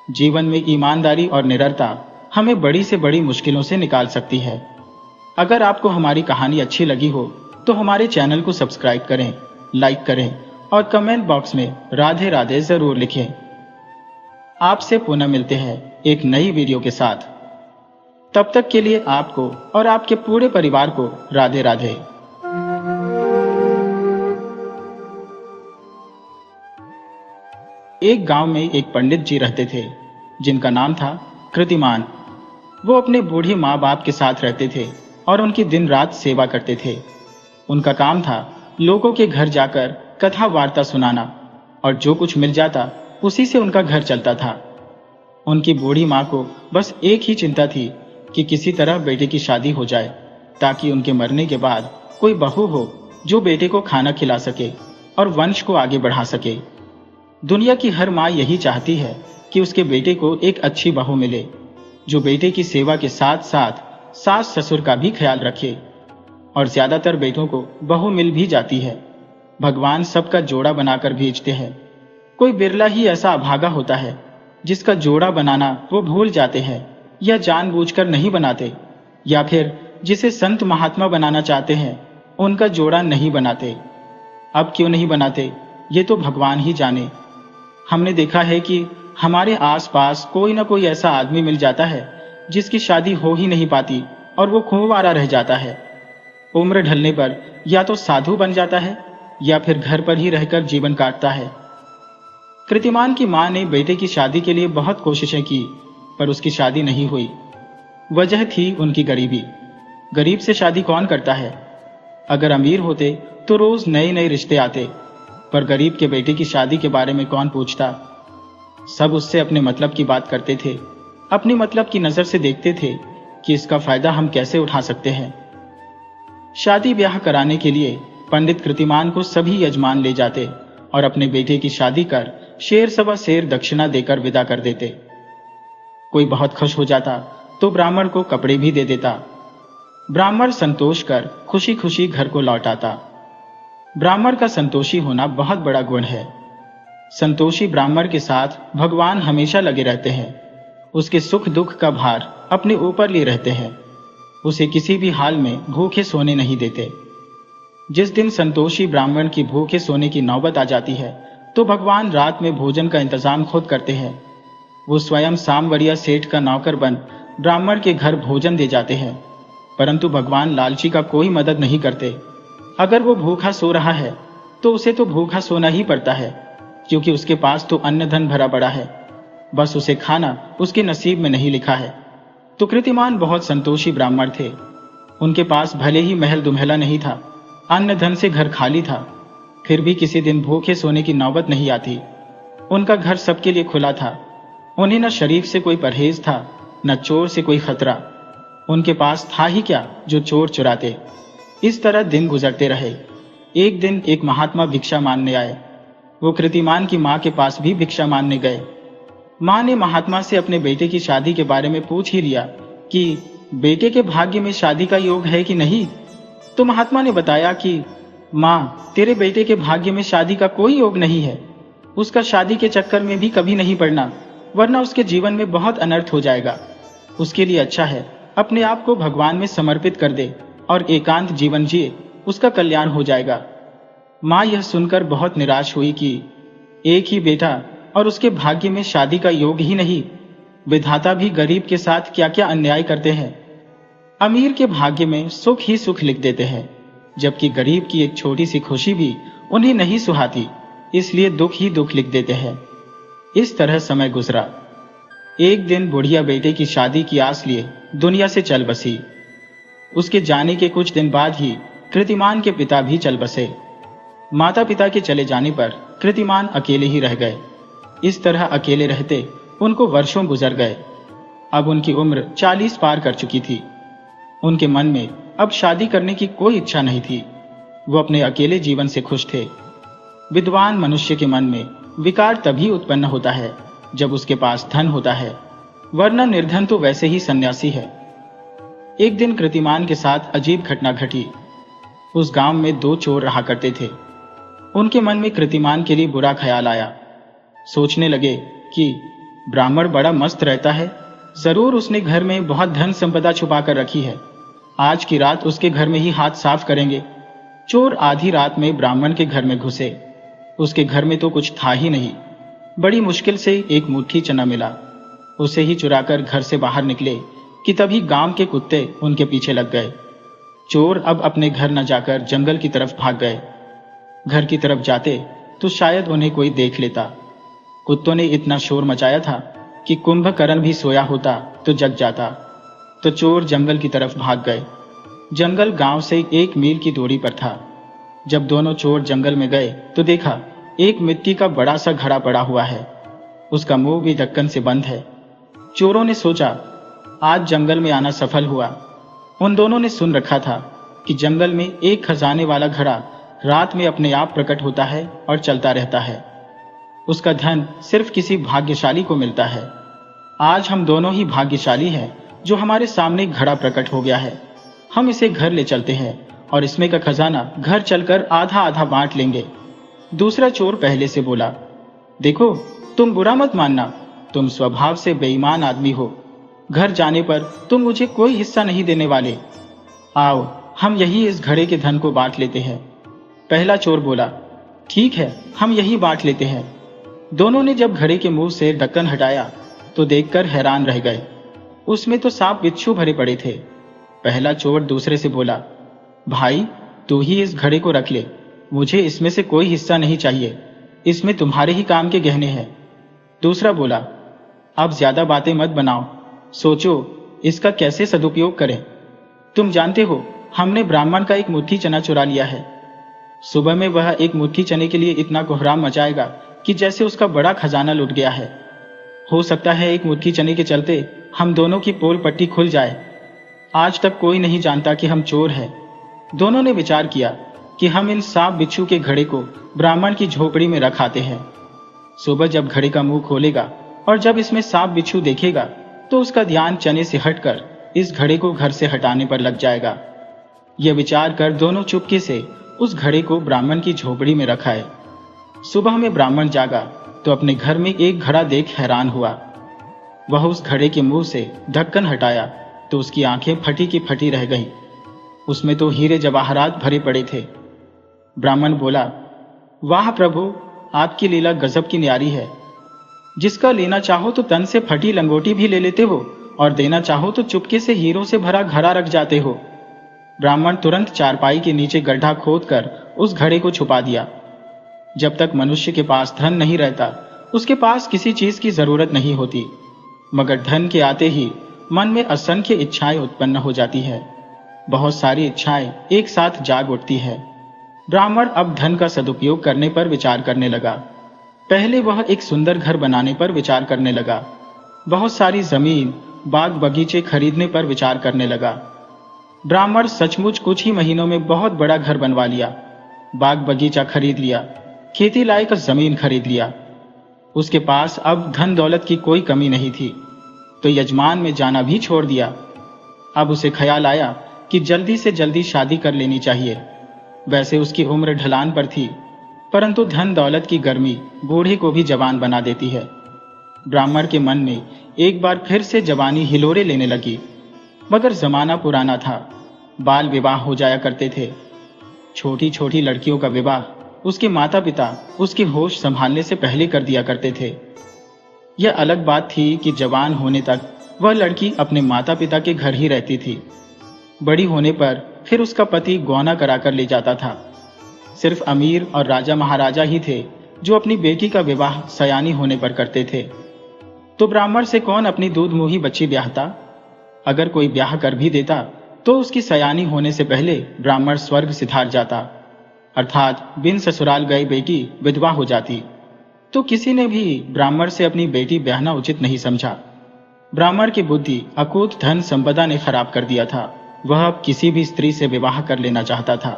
Speaker 1: जीवन में ईमानदारी और निडरता हमें बड़ी से बड़ी मुश्किलों से निकाल सकती है। अगर आपको हमारी कहानी अच्छी लगी हो तो हमारे चैनल को सब्सक्राइब करें, लाइक करें और कमेंट बॉक्स में राधे राधे जरूर लिखें। आपसे पुनः मिलते हैं एक नई वीडियो के साथ। तब तक के लिए आपको और आपके पूरे परिवार को राधे राधे। एक गांव में एक पंडित जी रहते थे जिनका नाम था कृतिमान। वो अपने बूढ़े माँ बाप के साथ रहते थे और उनकी दिन रात सेवा करते थे। उनका काम था लोगों के घर जाकर कथा वार्ता सुनाना और जो कुछ मिल जाता उसी से उनका घर चलता था। उनकी बूढ़ी माँ को बस एक ही चिंता थी कि किसी तरह बेटे की शादी हो जाए ताकि उनके मरने के बाद कोई बहू हो जो बेटे को खाना खिला सके और वंश को आगे बढ़ा सके। दुनिया की हर माँ यही चाहती है कि उसके बेटे को एक अच्छी बहू मिले जो बेटे की सेवा के साथ साथ सास ससुर का भी ख्याल रखे। और ज्यादातर बेटों को बहू मिल भी जाती है। भगवान सबका जोड़ा बनाकर भेजते हैं। कोई बिरला ही ऐसा अभागा होता है जिसका जोड़ा बनाना वो भूल जाते हैं या जानबूझकर नहीं बनाते, या फिर जिसे संत महात्मा बनाना चाहते हैं उनका जोड़ा नहीं बनाते। अब क्यों नहीं बनाते ये तो भगवान ही जाने। हमने देखा है कि हमारे आसपास कोई ना कोई ऐसा आदमी मिल जाता है जिसकी शादी हो ही नहीं पाती और वो खूंवारा रह जाता है। उम्र ढलने पर या तो साधु बन जाता है या फिर घर पर ही रहकर जीवन काटता है। कृतिमान की मां ने बेटे की शादी के लिए बहुत कोशिशें की पर उसकी शादी नहीं हुई। वजह थी उनकी गरीबी। गरीब से शादी कौन करता है? अगर अमीर होते तो रोज नए नए रिश्ते आते, पर गरीब के बेटे की शादी के बारे में कौन पूछता। सब उससे अपने मतलब की बात करते थे, अपनी मतलब की नजर से देखते थे कि इसका फायदा हम कैसे उठा सकते हैं। शादी ब्याह कराने के लिए पंडित कृतिमान को सभी यजमान ले जाते और अपने बेटे की शादी कर शेर सवा शेर दक्षिणा देकर विदा कर देते। कोई बहुत खुश हो जाता तो ब्राह्मण को कपड़े भी दे देता। ब्राह्मण संतोष कर खुशी खुशी घर को लौट आता। ब्राह्मण का संतोषी होना बहुत बड़ा गुण है। संतोषी ब्राह्मण के साथ भगवान हमेशा लगे रहते हैं। उसके सुख दुख का भार अपने ऊपर लिए रहते हैं। उसे किसी भी हाल में भूखे सोने नहीं देते। जिस दिन संतोषी ब्राह्मण की भूखे सोने की नौबत आ जाती है तो भगवान रात में भोजन का इंतजाम खुद करते हैं। वो स्वयं सामवरिया सेठ का नौकर बन ब्राह्मण के घर भोजन दे जाते हैं। परंतु भगवान लालची का कोई मदद नहीं करते। अगर वो भूखा सो रहा है तो उसे तो भूखा सोना ही पड़ता है, क्योंकि उसके पास तो अन्न धन भरा पड़ा है। बस उसे खाना उसके नसीब में नहीं लिखा है। तो कृतिमान बहुत संतोषी ब्राह्मण थे। उनके पास भले ही महल दुमहला नहीं था, अन्न धन से घर खाली था, फिर भी किसी दिन भूखे सोने की नौबत नहीं आती। उनका घर सबके लिए खुला था। उन्हें न शरीफ से कोई परहेज था, न चोर से कोई खतरा। उनके पास था ही क्या जो चोर चुराते। इस तरह दिन गुजरते रहे। एक दिन एक महात्मा भिक्षा मांगने आए। वो कृतिमान की माँ के पास भी भिक्षा मांगने गए। माँ ने महात्मा से अपने बेटे की शादी के बारे में पूछ ही लिया कि बेटे के भाग्य में शादी का योग है कि नहीं। तो महात्मा ने बताया कि माँ, तेरे बेटे के भाग्य में शादी का कोई योग नहीं है। उसका शादी के चक्कर में भी कभी नहीं पड़ना, वरना उसके जीवन में बहुत अनर्थ हो जाएगा। उसके लिए अच्छा है अपने आप को भगवान में समर्पित कर दे और एकांत जीवन जिए, उसका कल्याण हो जाएगा। माँ यह सुनकर बहुत निराश हुई कि एक ही बेटा और उसके भाग्य में शादी का योग ही नहीं। विधाता भी गरीब के साथ क्या क्या अन्याय करते हैं। अमीर के भाग्य में सुख ही सुख लिख देते हैं, जबकि गरीब की एक छोटी सी खुशी भी उन्हें नहीं सुहाती, इसलिए दुख ही दुख लिख देते हैं। इस तरह समय गुजरा। एक दिन बुढ़िया बेटे की शादी की आस लिए दुनिया से चल बसी। उसके जाने के कुछ दिन बाद ही कृतिमान के पिता भी चल बसे। माता पिता के चले जाने पर कृतिमान अकेले ही रह गए। इस तरह अकेले रहते उनको वर्षों गुजर गए। अब उनकी उम्र 40 पार कर चुकी थी। उनके मन में अब शादी करने की कोई इच्छा नहीं थी। वो अपने अकेले जीवन से खुश थे। विद्वान मनुष्य के मन में विकार तभी उत्पन्न होता है जब उसके पास धन होता है, वरना निर्धन तो वैसे ही सन्यासी है। एक दिन कृतिमान के साथ अजीब घटना घटी। उस गांव में 2 चोर रहा करते थे। उनके मन में कृतिमान के लिए बुरा ख्याल आया। सोचने लगे कि ब्राह्मण बड़ा मस्त रहता है, जरूर उसने घर में बहुत धन संपदा छुपा कर रखी है। आज की रात उसके घर में ही हाथ साफ करेंगे। चोर आधी रात में ब्राह्मण के घर में घुसे। उसके घर में तो कुछ था ही नहीं। बड़ी मुश्किल से एक मुट्ठी चना मिला। उसे ही चुराकर घर से बाहर निकले कि तभी गांव के कुत्ते उनके पीछे लग गए। चोर अब अपने घर न जाकर जंगल की तरफ भाग गए। घर की तरफ जाते तो शायद उन्हें कोई देख लेता। कुत्तों ने इतना शोर मचाया था कि कुंभकर्ण भी सोया होता तो जग जाता। तो चोर जंगल की तरफ भाग गए। जंगल गांव से 1 मील की दूरी पर था। जब दोनों चोर जंगल में गए तो देखा एक मिट्टी का बड़ा सा घड़ा पड़ा हुआ है। उसका मुंह भी ढक्कन से बंद है। चोरों ने सोचा आज जंगल में आना सफल हुआ। उन दोनों ने सुन रखा था कि जंगल में एक खजाने वाला घड़ा रात में अपने आप प्रकट होता है और चलता रहता है। उसका धन सिर्फ किसी भाग्यशाली को मिलता है। आज हम दोनों ही भाग्यशाली हैं जो हमारे सामने घड़ा प्रकट हो गया है। हम इसे घर ले चलते हैं और इसमें का खजाना घर चलकर आधा आधा बांट लेंगे। दूसरा चोर पहले से बोला, देखो तुम बुरा मत मानना, तुम स्वभाव से बेईमान आदमी हो। घर जाने पर तुम मुझे कोई हिस्सा नहीं देने वाले। आओ हम यही इस घड़े के धन को बांट लेते हैं। पहला चोर बोला, ठीक है हम यही बांट लेते हैं। दोनों ने जब घड़े के मुंह से ढक्कन हटाया तो देखकर हैरान रह गए। उसमें तो सांप बिच्छू भरे पड़े थे। पहला चोर दूसरे से बोला, भाई तू ही इस घड़े को रख ले, मुझे इसमें से कोई हिस्सा नहीं चाहिए, इसमें तुम्हारे ही काम के गहने हैं। दूसरा बोला, अब ज्यादा बातें मत बनाओ, सोचो इसका कैसे सदुपयोग करें। तुम जानते हो हमने ब्राह्मण का एक मुट्ठी चना चुरा लिया है। सुबह में वह एक मुट्ठी चने के लिए इतना कोहराम मचाएगा कि जैसे उसका बड़ा खजाना लुट गया है। हो सकता है एक मुट्ठी चने के चलते हम दोनों की पोल पट्टी खुल जाए। आज तक कोई नहीं जानता कि हम चोर हैं। दोनों ने विचार किया कि हम इन सांप बिच्छू के घड़े को ब्राह्मण की झोपड़ी में रख आते हैं। सुबह जब घड़े का मुंह खोलेगा और जब इसमें सांप बिच्छू देखेगा तो उसका ध्यान चने से हटकर इस घड़े को घर से हटाने पर लग जाएगा। यह विचार कर दोनों चुपके से उस घड़े को ब्राह्मण की झोपड़ी में रखाए। सुबह में ब्राह्मण जागा तो अपने घर में एक घड़ा देख हैरान हुआ। वह उस घड़े के मुंह से ढक्कन हटाया तो उसकी आंखें फटी की फटी रह गईं। उसमें तो हीरे जवाहरात भरे पड़े थे। ब्राह्मण बोला, वाह प्रभु, आपकी लीला गजब की न्यारी है। जिसका लेना चाहो तो तन से फटी लंगोटी भी ले लेते हो और देना चाहो तो चुपके से हीरों से भरा घड़ा रख जाते हो। ब्राह्मण तुरंत चारपाई के नीचे गड्ढा खोदकर उस घड़े को छुपा दिया। जब तक मनुष्य के पास धन नहीं रहता उसके पास किसी चीज की जरूरत नहीं होती, मगर धन के आते ही मन में असंख्य इच्छाएं उत्पन्न हो जाती है। बहुत सारी इच्छाएं एक साथ जाग उठती है। ब्राह्मण अब धन का सदुपयोग करने पर विचार करने लगा। पहले वह एक सुंदर घर बनाने पर विचार करने लगा। बहुत सारी जमीन, बाग बगीचे खरीदने पर विचार करने लगा। ब्राह्मण सचमुच कुछ ही महीनों में बहुत बड़ा घर बनवा लिया, बाग बगीचा खरीद लिया, खेती लायक जमीन खरीद लिया। उसके पास अब धन दौलत की कोई कमी नहीं थी, तो यजमान में जाना भी छोड़ दिया। अब उसे ख्याल आया कि जल्दी से जल्दी शादी कर लेनी चाहिए। वैसे उसकी उम्र ढलान पर थी, परंतु धन दौलत की गर्मी बूढ़े को भी जवान बना देती है। ब्राह्मण के मन में एक बार फिर से जवानी हिलोरे लेने लगी, मगर जमाना पुराना था। बाल विवाह हो जाया करते थे। छोटी छोटी लड़कियों का विवाह उसके माता पिता उसके होश संभालने से पहले कर दिया करते थे। यह अलग बात थी कि जवान होने तक वह लड़की अपने माता पिता के घर ही रहती थी। बड़ी होने पर फिर उसका पति गौना कराकर ले जाता था। सिर्फ अमीर और राजा महाराजा ही थे जो अपनी बेटी का विवाह सयानी होने पर करते थे। तो ब्राह्मण से कौन अपनी दूध मुही बच्ची ब्याहता? अगर कोई ब्याह कर भी देता तो उसकी सयानी होने से पहले ब्राह्मण स्वर्ग सिधार जाता, अर्थात बिन ससुराल गई बेटी विधवा हो जाती। तो किसी ने भी ब्राह्मण से अपनी बेटी ब्याहना उचित नहीं समझा। ब्राह्मण की बुद्धि अकूत धन संपदा ने खराब कर दिया था। वह अब किसी भी स्त्री से विवाह कर लेना चाहता था।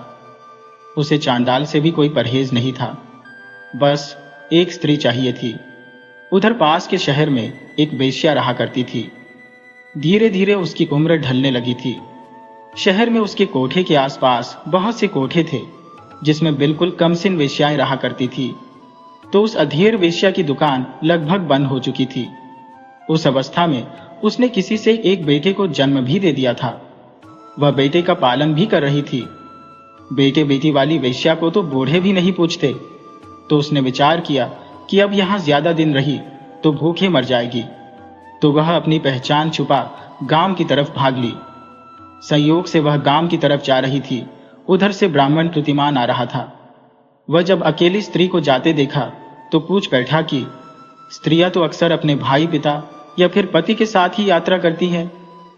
Speaker 1: उसे चांडाल से भी कोई परहेज नहीं था। बस एक स्त्री चाहिए थी। उधर पास के शहर में एक वेश्या रहा करती थी। धीरे धीरे उसकी उम्र ढलने लगी थी। शहर में उसके कोठे के आसपास बहुत से कोठे थे जिसमें बिल्कुल कमसिन वेश्याएं रहा करती थी। तो उस अधेड़ वेश्या की दुकान लगभग बंद हो चुकी थी। उस अवस्था में उसने किसी से एक बेटे को जन्म भी दे दिया था। वह बेटे का पालन भी कर रही थी। बेटे बेटी वाली वेश्या को तो बूढ़े भी नहीं पूछते। तो उसने विचार किया कि अब यहां ज्यादा दिन रही तो भूखे मर जाएगी। तो वह अपनी पहचान छुपा गांव की तरफ भाग ली। संयोग से वह गांव की तरफ जा रही थी। उधर से ब्राह्मण प्रतिमान आ रहा था। वह जब अकेली स्त्री को जाते देखा तो पूछ बैठा कि स्त्रियां तो अक्सर अपने भाई पिता या फिर पति के साथ ही यात्रा करती हैं,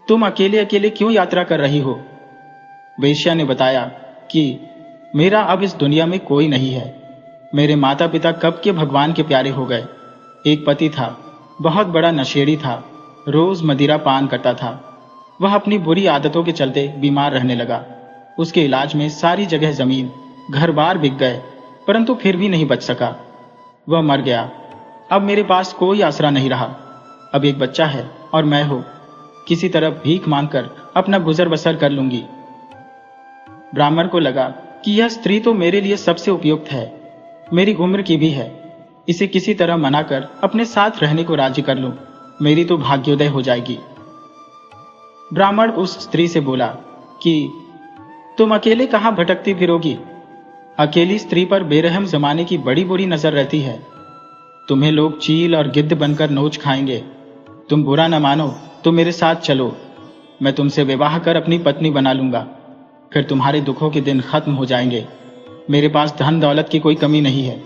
Speaker 1: तुम अकेले अकेले क्यों यात्रा कर रही हो? वेश्या ने बताया कि मेरा अब इस दुनिया में कोई नहीं है। मेरे माता पिता कब के भगवान के प्यारे हो गए। एक पति था, बहुत बड़ा नशेड़ी था, रोज मदिरा पान करता था। वह अपनी बुरी आदतों के चलते बीमार रहने लगा। उसके इलाज में सारी जगह जमीन घर बार बिक गए, परंतु फिर भी नहीं बच सका। वह मर गया। अब मेरे पास कोई आसरा नहीं रहा। अब एक बच्चा है और मैं हूं। किसी तरह भीख मांगकर अपना गुजर बसर कर लूंगी। ब्राह्मण को लगा कि यह स्त्री तो मेरे लिए सबसे उपयुक्त है, मेरी उम्र की भी है। इसे किसी तरह मनाकर अपने साथ रहने को राजी कर लूं, मेरी तो भाग्योदय हो जाएगी। ब्राह्मण उस स्त्री से बोला कि तुम अकेले कहां भटकती फिरोगी? अकेली स्त्री पर बेरहम जमाने की बड़ी बुरी नजर रहती है। तुम्हें लोग चील और गिद्ध बनकर नोच खाएंगे। तुम बुरा न मानो तो मेरे साथ चलो, मैं तुमसे विवाह कर अपनी पत्नी बना लूंगा। फिर तुम्हारे दुखों के दिन खत्म हो जाएंगे। मेरे पास धन दौलत की कोई कमी नहीं है।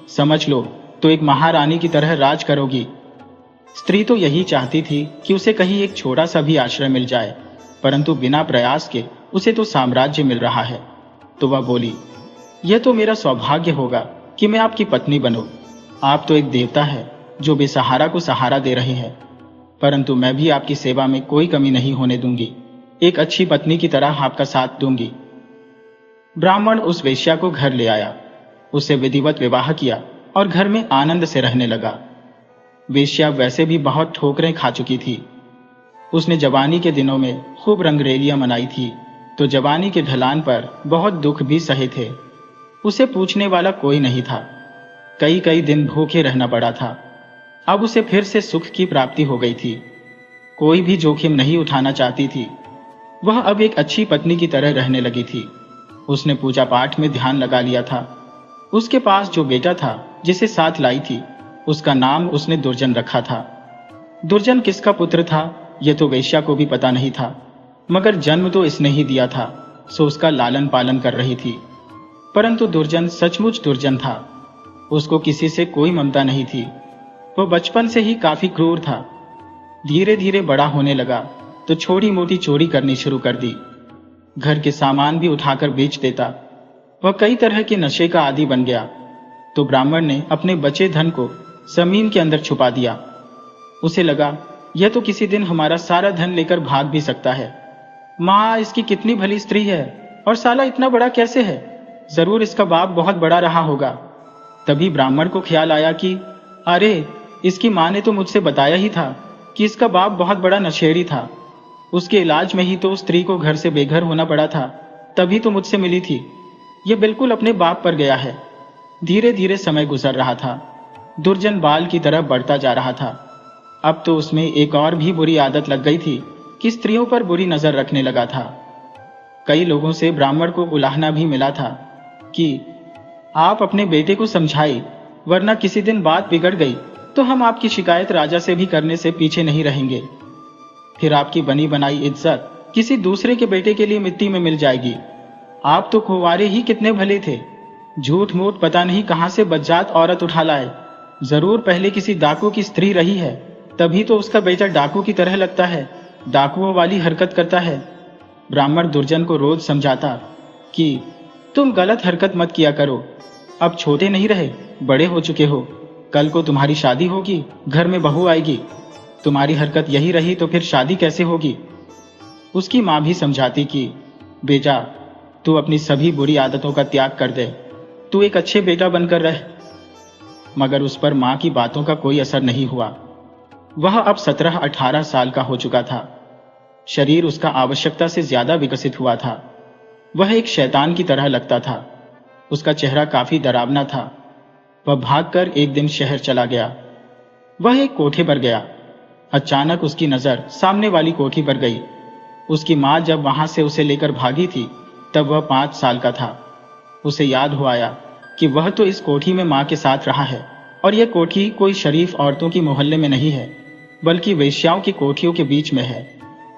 Speaker 1: समझ लो तो एक महारानी की तरह राज करोगी। स्त्री तो यही चाहती थी कि उसे कहीं एक छोटा सा भी आश्रय मिल जाए, परंतु बिना प्रयास के उसे तो साम्राज्य मिल रहा है। तो वह बोली, यह तो मेरा सौभाग्य होगा कि मैं आपकी पत्नी बनूं। आप तो एक देवता है जो बेसहारा को सहारा दे रहे हैं, परंतु मैं भी आपकी सेवा में कोई कमी नहीं होने दूंगी। एक अच्छी पत्नी की तरह आपका साथ दूंगी। ब्राह्मण उस वेश्या को घर ले आया, उससे विधिवत विवाह किया और घर में आनंद से रहने लगा। वेश्या वैसे भी बहुत ठोकरें खा चुकी थी। उसने जवानी के दिनों में खूब रंगरेलियां मनाई थी, तो जवानी के ढलान पर बहुत दुख भी सहे थे। उसे पूछने वाला कोई नहीं था। कई कई दिन भूखे रहना पड़ा था। अब उसे फिर से सुख की प्राप्ति हो गई थी। कोई भी जोखिम नहीं उठाना चाहती थी। वह अब एक अच्छी पत्नी की तरह रहने लगी थी। उसने पूजा पाठ में ध्यान लगा लिया था। उसके पास जो बेटा था जिसे साथ लाई थी, उसका नाम उसने दुर्जन रखा था। दुर्जन किसका पुत्र था यह तो वेश्या को भी पता नहीं था, मगर जन्म तो इसने ही दिया था, सो उसका लालन पालन कर रही थी। परंतु दुर्जन सचमुच दुर्जन था। उसको किसी से कोई ममता नहीं थी। वह बचपन से ही काफी क्रूर था। धीरे धीरे बड़ा होने लगा तो छोटी मोटी चोरी करनी शुरू कर दी। घर के सामान भी उठाकर बेच देता। वह कई तरह के नशे का आदी बन गया। तो ब्राह्मण ने अपने बचे धन को जमीन के अंदर छुपा दिया। उसे लगा यह तो किसी दिन हमारा सारा धन लेकर भाग भी सकता है। माँ, इसकी कितनी भली स्त्री है, और साला इतना बड़ा कैसे है? जरूर इसका बाप बहुत बड़ा रहा होगा। तभी ब्राह्मण को ख्याल आया कि अरे, इसकी माँ ने तो मुझसे बताया ही था कि इसका बाप बहुत बड़ा नशेड़ी था। उसके इलाज में ही तो उस स्त्री को घर से बेघर होना पड़ा था, तभी तो मुझसे मिली थी। यह बिल्कुल अपने बाप पर गया है। धीरे धीरे समय गुजर रहा था। दुर्जन बाल की तरह बढ़ता जा रहा था। अब तो उसमें एक और भी बुरी आदत लग गई थी कि स्त्रियों पर बुरी नजर रखने लगा था। कई लोगों से ब्राह्मण को उलाहना भी मिला था कि आप अपने बेटे को समझाइए, वरना किसी दिन बात बिगड़ गई तो हम आपकी शिकायत राजा से भी करने से पीछे नहीं रहेंगे। फिर आपकी बनी बनाई इज्जत किसी दूसरे के बेटे के लिए मिट्टी में मिल जाएगी। आप तो कुंवारे ही कितने भले थे। झूठ मूठ पता नहीं कहां से बज्जात औरत उठा लाए। जरूर पहले किसी डाकू की स्त्री रही है, तभी तो उसका बेटा डाकू की तरह लगता है, डाकुओं वाली हरकत करता है। ब्राह्मण दुर्जन को रोज समझाता कि तुम गलत हरकत मत किया करो। अब छोटे नहीं रहे, बड़े हो चुके हो। कल को तुम्हारी शादी होगी, घर में बहू आएगी। तुम्हारी हरकत यही रही तो फिर शादी कैसे होगी? उसकी माँ भी समझाती कि बेटा, तू अपनी सभी बुरी आदतों का त्याग कर दे, तू एक अच्छे बेटा बनकर रह। मगर उस पर माँ की बातों का कोई असर नहीं हुआ। वह अब 17-18 साल का हो चुका था। शरीर उसका आवश्यकता से ज्यादा विकसित हुआ था। वह एक शैतान की तरह लगता था। उसका चेहरा काफी डरावना था। वह भागकर एक दिन शहर चला गया। वह एक कोठे पर गया। अचानक उसकी नजर सामने वाली कोठी पर गई। उसकी माँ जब वहां से उसे लेकर भागी थी, तब वह 5 साल का था। उसे याद हो आया कि वह तो इस कोठी में माँ के साथ रहा है, और यह कोठी कोई शरीफ औरतों की मोहल्ले में नहीं है, बल्कि वेश्याओं की कोठियों के बीच में है।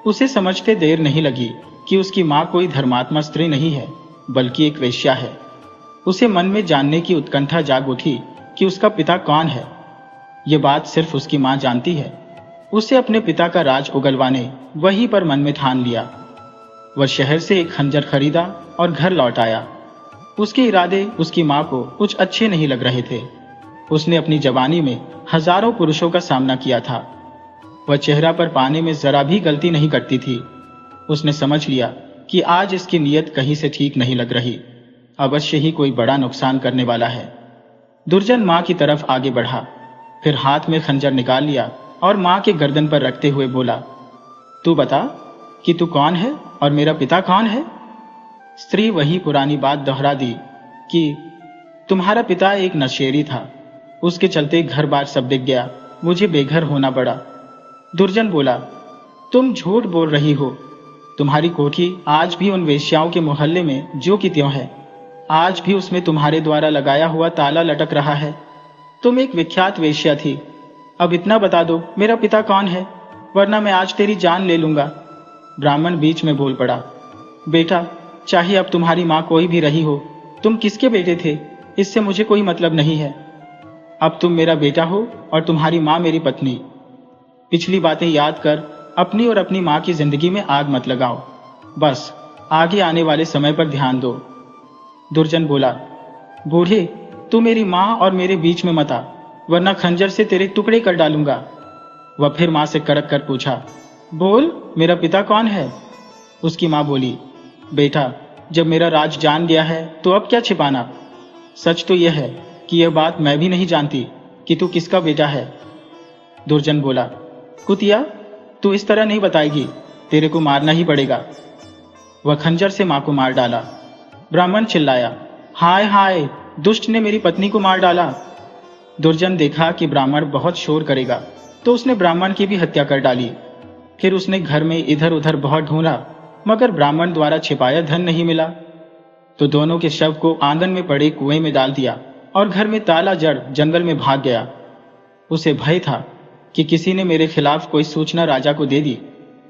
Speaker 1: उसे समझते देर नहीं लगी कि उसकी माँ कोई धर्मात्मा स्त्री नहीं है, बल्कि एक वेश्या है। उसे मन में जानने की उत्कंठा जाग उठी कि उसका पिता कौन है। यह बात सिर्फ उसकी माँ जानती है। उसे अपने पिता का राज उगलवाने वहीं पर मन में ठान लिया। वह शहर से एक खंजर खरीदा और घर लौट आया। उसके इरादे उसकी माँ को कुछ अच्छे नहीं लग रहे थे। उसने अपनी जवानी में हजारों पुरुषों का सामना किया था। वह चेहरा पर पाने में जरा भी गलती नहीं करती थी। उसने समझ लिया कि आज इसकी नीयत कहीं से ठीक नहीं लग रही। अवश्य ही कोई बड़ा नुकसान करने वाला है। दुर्जन माँ की तरफ आगे बढ़ा, फिर हाथ में खंजर निकाल लिया और माँ के गर्दन पर रखते हुए बोला, तू बता कि तू कौन है और मेरा पिता कौन है? स्त्री वही पुरानी बात दोहरा दी कि तुम्हारा पिता एक नशेड़ी था, उसके चलते घर बार सब बिक गया, मुझे बेघर होना पड़ा। दुर्जन बोला, तुम झूठ बोल रही हो। तुम्हारी कोठी आज भी उन वेश्याओं के मोहल्ले में जो की त्यों है। आज भी उसमें तुम्हारे द्वारा लगाया हुआ ताला लटक रहा है। तुम एक विख्यात वेश्या थी। अब इतना बता दो, मेरा पिता कौन है, वरना मैं आज तेरी जान ले लूंगा। ब्राह्मण बीच में बोल पड़ा, बेटा, चाहे अब तुम्हारी माँ कोई भी रही हो, तुम किसके बेटे थे, इससे मुझे कोई मतलब नहीं है। अब तुम मेरा बेटा हो और तुम्हारी माँ मेरी पत्नी। पिछली बातें याद कर अपनी और अपनी माँ की जिंदगी में आग मत लगाओ। बस आगे आने वाले समय पर ध्यान दो। दुर्जन बोला, बूढ़े, तू मेरी माँ और मेरे बीच में मत आ, वरना खंजर से तेरे टुकड़े कर डालूंगा। वह फिर माँ से कड़क कर पूछा, बोल, मेरा पिता कौन है? उसकी माँ बोली, बेटा, जब मेरा राज जान गया है तो अब क्या छिपाना। सच तो यह है कि यह बात मैं भी नहीं जानती कि तू किसका बेटा है। दुर्जन बोला, कुतिया, तू इस तरह नहीं बताएगी, तेरे को मारना ही पड़ेगा। वह खंजर से मां को मार डाला। ब्राह्मण चिल्लाया, हाय हाय, दुष्ट ने मेरी पत्नी को मार डाला। दुर्जन देखा कि ब्राह्मण बहुत शोर करेगा तो उसने ब्राह्मण की भी हत्या कर डाली। फिर उसने घर में इधर उधर बहुत ढूंढा, मगर ब्राह्मण द्वारा छिपाया धन नहीं मिला। तो दोनों के शव को आंगन में पड़े कुएं में डाल दिया और घर में ताला जड़ जंगल में भाग गया। उसे भय था कि किसी ने मेरे खिलाफ कोई सूचना राजा को दे दी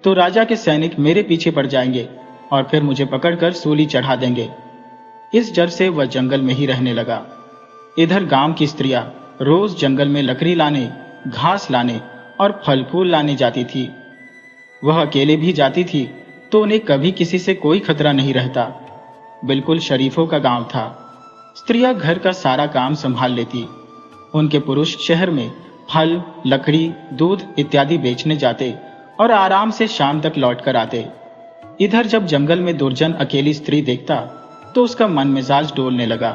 Speaker 1: तो राजा के सैनिक मेरे पीछे पड़ जाएंगे और फिर मुझे पकड़कर सूली चढ़ा देंगे। इस डर से वह जंगल में ही रहने लगा। इधर गांव की स्त्रियां रोज जंगल में लकड़ी लाने, घास लाने और फल फूल लाने जाती थी। वह अकेले भी जाती थी तो उन्हें कभी किसी से कोई खतरा नहीं रहता। बिल्कुल शरीफों का गांव था। स्त्रियां घर का सारा काम संभाल लेती। उनके पुरुष शहर में फल, लकड़ी, दूध इत्यादि बेचने जाते और आराम से शाम तक लौट कर आते। इधर जब जंगल में दुर्जन अकेली स्त्री देखता तो उसका मन मिजाज डोलने लगा।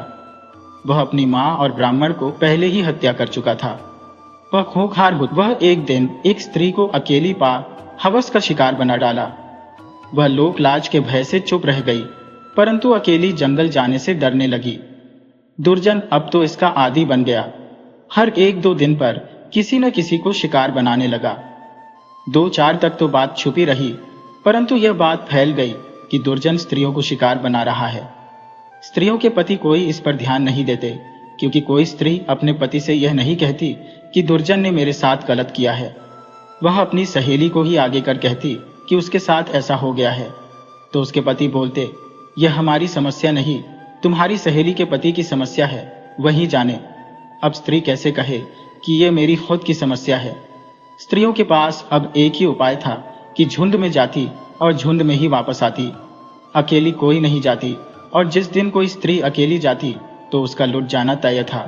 Speaker 1: वह अपनी मां और ब्राह्मण को पहले ही हत्या कर चुका था। वह खूंखार बुत। वह एक दिन एक स्त्री को अकेली पा हवस का शिकार बना डाला। वह लोक लाज के भय से चुप रह गई, परंतु अकेली जंगल जाने से डरने लगी। दुर्जन अब तो इसका आदी बन गया। हर एक दो दिन पर किसी न किसी को शिकार बनाने लगा। 2-4 तक तो बात छुपी रही, परंतु यह बात फैल गई कि दुर्जन स्त्रियों को शिकार बना रहा है। स्त्रियों के पति कोई इस पर ध्यान नहीं देते, क्योंकि कोई स्त्री अपने पति से यह नहीं कहती कि दुर्जन ने मेरे साथ गलत किया है। वह अपनी सहेली को ही आगे कर कहती कि उसके साथ ऐसा हो गया है। तो उसके पति बोलते, यह हमारी समस्या नहीं, तुम्हारी सहेली के पति की समस्या है, वही जाने। अब स्त्री कैसे कहे कि यह मेरी खुद की समस्या है। स्त्रियों के पास अब एक ही उपाय था कि झुंड में जाती और झुंड में ही वापस आती। अकेली कोई नहीं जाती, और जिस दिन कोई स्त्री अकेली जाती तो उसका लुट जाना तय था।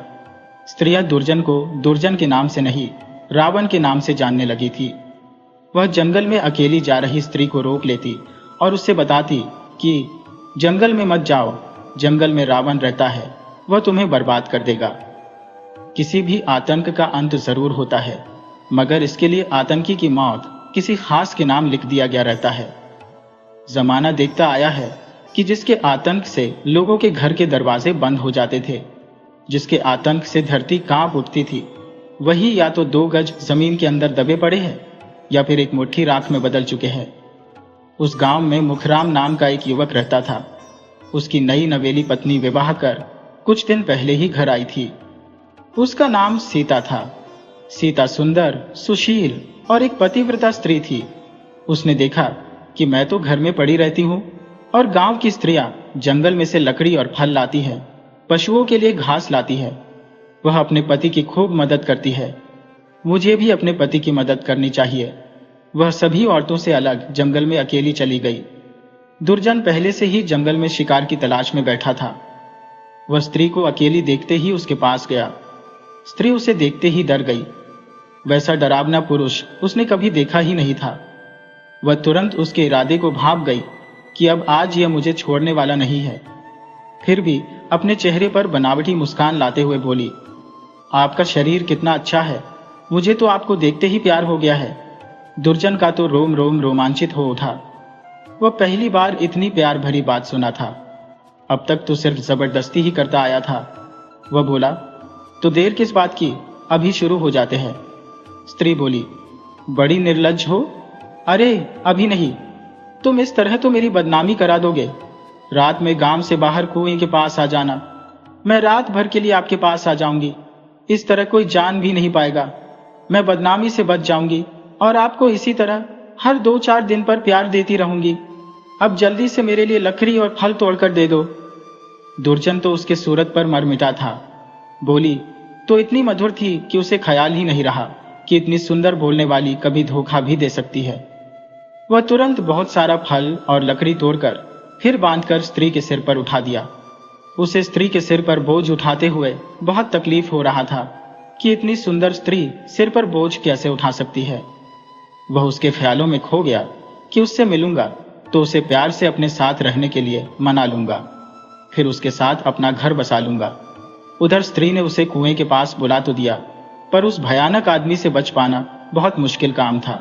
Speaker 1: स्त्रियां दुर्जन को दुर्जन के नाम से नहीं, रावण के नाम से जानने लगी थी। वह जंगल में अकेली जा रही स्त्री को रोक लेती और उससे बताती कि जंगल में मत जाओ, जंगल में रावण रहता है, वह तुम्हें बर्बाद कर देगा। किसी भी आतंक का अंत जरूर होता है, मगर इसके लिए आतंकी की मौत किसी खास के नाम लिख दिया गया रहता है। जमाना देखता आया है कि जिसके आतंक से लोगों के घर के दरवाजे बंद हो जाते थे, जिसके आतंक से धरती कांप उठती थी, वही या तो 2 गज जमीन के अंदर दबे पड़े हैं या फिर एक मुट्ठी राख में बदल चुके हैं। उस गांव में मुखराम नाम का एक युवक रहता था। उसकी नई नवेली पत्नी विवाह कर कुछ दिन पहले ही घर आई थी। उसका नाम सीता था। सीता सुंदर, सुशील और एक पतिव्रता स्त्री थी। उसने देखा कि मैं तो घर में पड़ी रहती हूँ और गांव की स्त्रियां जंगल में से लकड़ी और फल लाती है, पशुओं के लिए घास लाती है। वह अपने पति की खूब मदद करती है। मुझे भी अपने पति की मदद करनी चाहिए। वह सभी औरतों से अलग जंगल में अकेली चली गई। दुर्जन पहले से ही जंगल में शिकार की तलाश में बैठा था। वह स्त्री को अकेली देखते ही उसके पास गया। स्त्री उसे देखते ही डर गई। वैसा डरावना पुरुष उसने कभी देखा ही नहीं था। वह तुरंत उसके इरादे को भांप गई कि अब आज यह मुझे छोड़ने वाला नहीं है। फिर भी अपने चेहरे पर बनावटी मुस्कान लाते हुए बोली, आपका शरीर कितना अच्छा है, मुझे तो आपको देखते ही प्यार हो गया है। दुर्जन का तो रोम रोम रोमांचित हो उठा। वह पहली बार इतनी प्यार भरी बात सुना था। अब तक तो सिर्फ जबरदस्ती ही करता आया था। वह बोला, तो देर किस बात की, अभी शुरू हो जाते हैं। स्त्री बोली, बड़ी निर्लज्ज हो। अरे अभी नहीं, तुम इस तरह तो मेरी बदनामी करा दोगे। रात में गांव से बाहर कुएं के पास आ जाना, मैं रात भर के लिए आपके पास आ जाऊंगी। इस तरह कोई जान भी नहीं पाएगा। मैं बदनामी से बच जाऊंगी और आपको इसी तरह हर 2-4 दिन पर प्यार देती रहूंगी। अब जल्दी से मेरे लिए लकड़ी और फल तोड़कर दे दो। दुर्जन तो उसके सूरत पर मर मिटा था। बोली तो इतनी मधुर थी कि उसे ख्याल ही नहीं रहा कि इतनी सुंदर बोलने वाली कभी धोखा भी दे सकती है। वह तुरंत बहुत सारा फल और लकड़ी तोड़कर फिर बांधकर स्त्री के सिर पर उठा दिया। उसे स्त्री के सिर पर बोझ उठाते हुए बहुत तकलीफ हो रहा था कि इतनी सुंदर स्त्री सिर पर बोझ कैसे उठा सकती है। वह उसके ख्यालों में खो गया कि उससे मिलूंगा तो उसे प्यार से अपने साथ रहने के लिए मना लूंगा, फिर उसके साथ अपना घर बसा लूंगा। उधर स्त्री ने उसे कुएं के पास बुला तो दिया, पर उस भयानक आदमी से बच पाना बहुत मुश्किल काम था।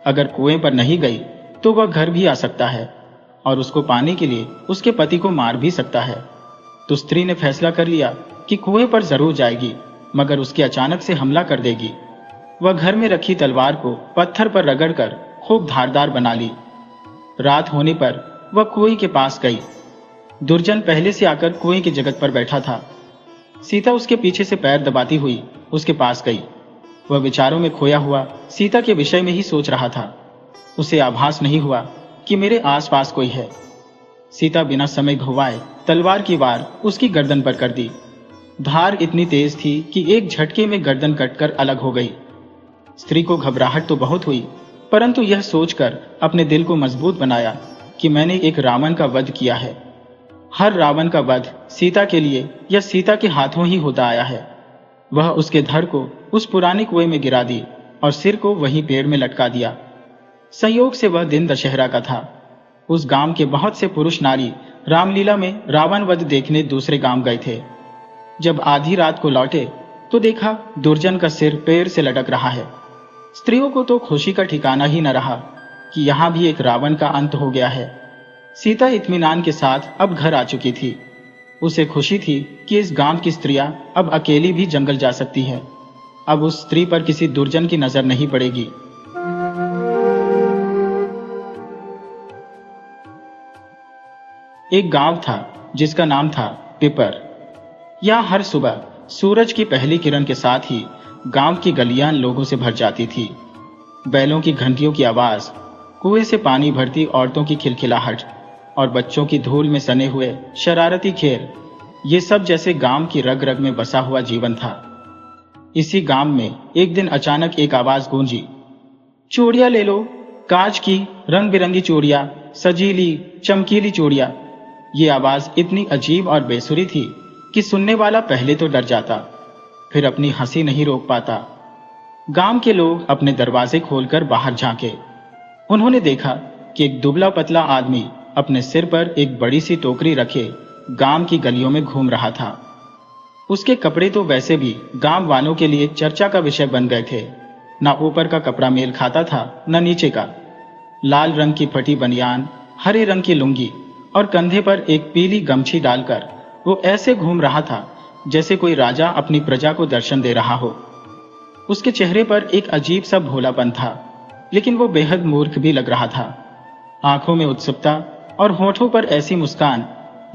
Speaker 1: अगर कुएं पर नहीं गई तो वह घर भी आ सकता है और उसको पाने के लिए उसके पति को मार भी सकता है। तो स्त्री ने फैसला कर लिया कि कुएं पर जरूर जाएगी, मगर उसके अचानक से हमला कर देगी। वह घर में रखी तलवार को पत्थर पर रगड़कर खूब धारदार बना ली। रात होने पर वह कुएं के पास गई। दुर्जन पहले से आकर कुएं की जगह पर बैठा था। सीता उसके पीछे से पैर दबाती हुई उसके पास गई। वह विचारों में खोया हुआ सीता के विषय में ही सोच रहा था। उसे आभास नहीं हुआ कि मेरे आसपास कोई है। सीता बिना समय गंवाए तलवार की वार उसकी गर्दन पर कर दी। धार इतनी तेज थी कि एक झटके में गर्दन कटकर अलग हो गई। स्त्री को घबराहट तो बहुत हुई, परंतु यह सोचकर अपने दिल को मजबूत बनाया कि मैंने एक रावण का वध किया है। हर रावण का वध सीता के लिए या सीता के हाथों ही होता आया है। वह उसके धड़ को उस पुराने कुएं में गिरा दी और सिर को वहीं पेड़ में लटका दिया। संयोग से वह दिन दशहरा का था। उस गांव के बहुत से पुरुष नारी रामलीला में रावण वध देखने दूसरे गांव गए थे। जब आधी रात को लौटे तो देखा दुर्जन का सिर पेड़ से लटक रहा है। स्त्रियों को तो खुशी का ठिकाना ही न रहा कि यहां भी एक रावण का अंत हो गया है। सीता इत्मीनान के साथ अब घर आ चुकी थी। उसे खुशी थी कि इस गांव की स्त्रियां अब अकेली भी जंगल जा सकती है। अब उस स्त्री पर किसी दुर्जन की नजर नहीं पड़ेगी। एक गांव था जिसका नाम था पिपर। यहां हर सुबह सूरज की पहली किरण के साथ ही गांव की गलियां लोगों से भर जाती थी। बैलों की घंटियों की आवाज, कुएं से पानी भरती औरतों की खिलखिलाहट और बच्चों की धूल में सने हुए शरारती खेल, ये सब जैसे गांव की रग रग में बसा हुआ जीवन था। इसी गांव में एक दिन अचानक एक आवाज गूंजी, चूड़ियां ले लो, कांच की रंग बिरंगी चूड़ियां, सजीली चमकीली चूड़ियां। ये आवाज इतनी अजीब और बेसुरी थी कि सुनने वाला पहले तो डर जाता, फिर अपनी हंसी नहीं रोक पाता। गांव के लोग अपने दरवाजे खोलकर बाहर झांके। उन्होंने देखा कि एक दुबला पतला आदमी अपने सिर पर एक बड़ी सी टोकरी रखे गांव की गलियों में घूम रहा था। उसके कपड़े तो वैसे भी गांव वालों के लिए चर्चा का विषय बन गए थे। न ऊपर का कपड़ा मेल खाता था न नीचे का। लाल रंग की फटी बनियान, हरे रंग की लुंगी और कंधे पर एक पीली गमछी डालकर वो ऐसे घूम रहा था जैसे कोई राजा अपनी प्रजा को दर्शन दे रहा हो। उसके चेहरे पर एक अजीब सा भोलापन था, लेकिन वो बेहद मूर्ख भी लग रहा था। आंखों में उत्सुकता और होठों पर ऐसी मुस्कान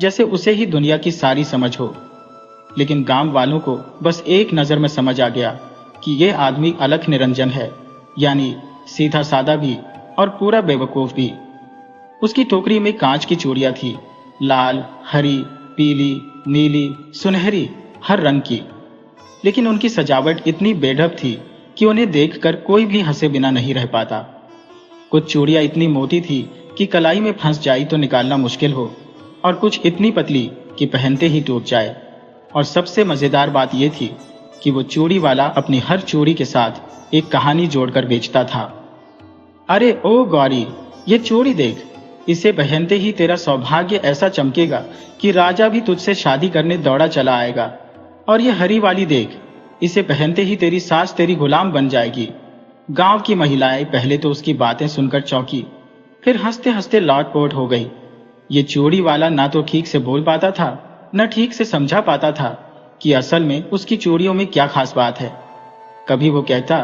Speaker 1: जैसे उसे ही दुनिया की सारी समझ हो। लेकिन गांव वालों को बस एक नजर में समझ आ गया कि यह आदमी अलख निरंजन है, यानी सीधा सादा भी और पूरा बेवकूफ भी। उसकी टोकरी में कांच की चूड़ियां थी, लाल, हरी, पीली, नीली, सुनहरी, हर रंग की। लेकिन उनकी सजावट इतनी बेढब थी कि उन्हें देखकर कोई भी हंसे बिना नहीं रह पाता। कुछ चूड़ियां इतनी मोटी थी कि कलाई में फंस जाई तो निकालना मुश्किल हो, और कुछ इतनी पतली कि पहनते ही टूट जाए। और सबसे मजेदार बात यह थी कि वो चूड़ी वाला अपनी हर चूड़ी के साथ एक कहानी जोड़कर बेचता था। अरे ओ गौरी, ये चूड़ी देख, इसे पहनते ही तेरा सौभाग्य ऐसा चमकेगा कि राजा भी तुझसे शादी करने दौड़ा चला आएगा। और ये हरी वाली देख, इसे पहनते ही तेरी सास तेरी गुलाम बन जाएगी। गांव की महिलाएं पहले तो उसकी बातें सुनकर चौंकी, फिर हंसते हंसते लौटपोट हो गई। ये चूड़ी वाला ना तो ठीक से बोल पाता था, न ठीक से समझा पाता था कि असल में उसकी चूड़ियों में क्या खास बात है। कभी वो कहता,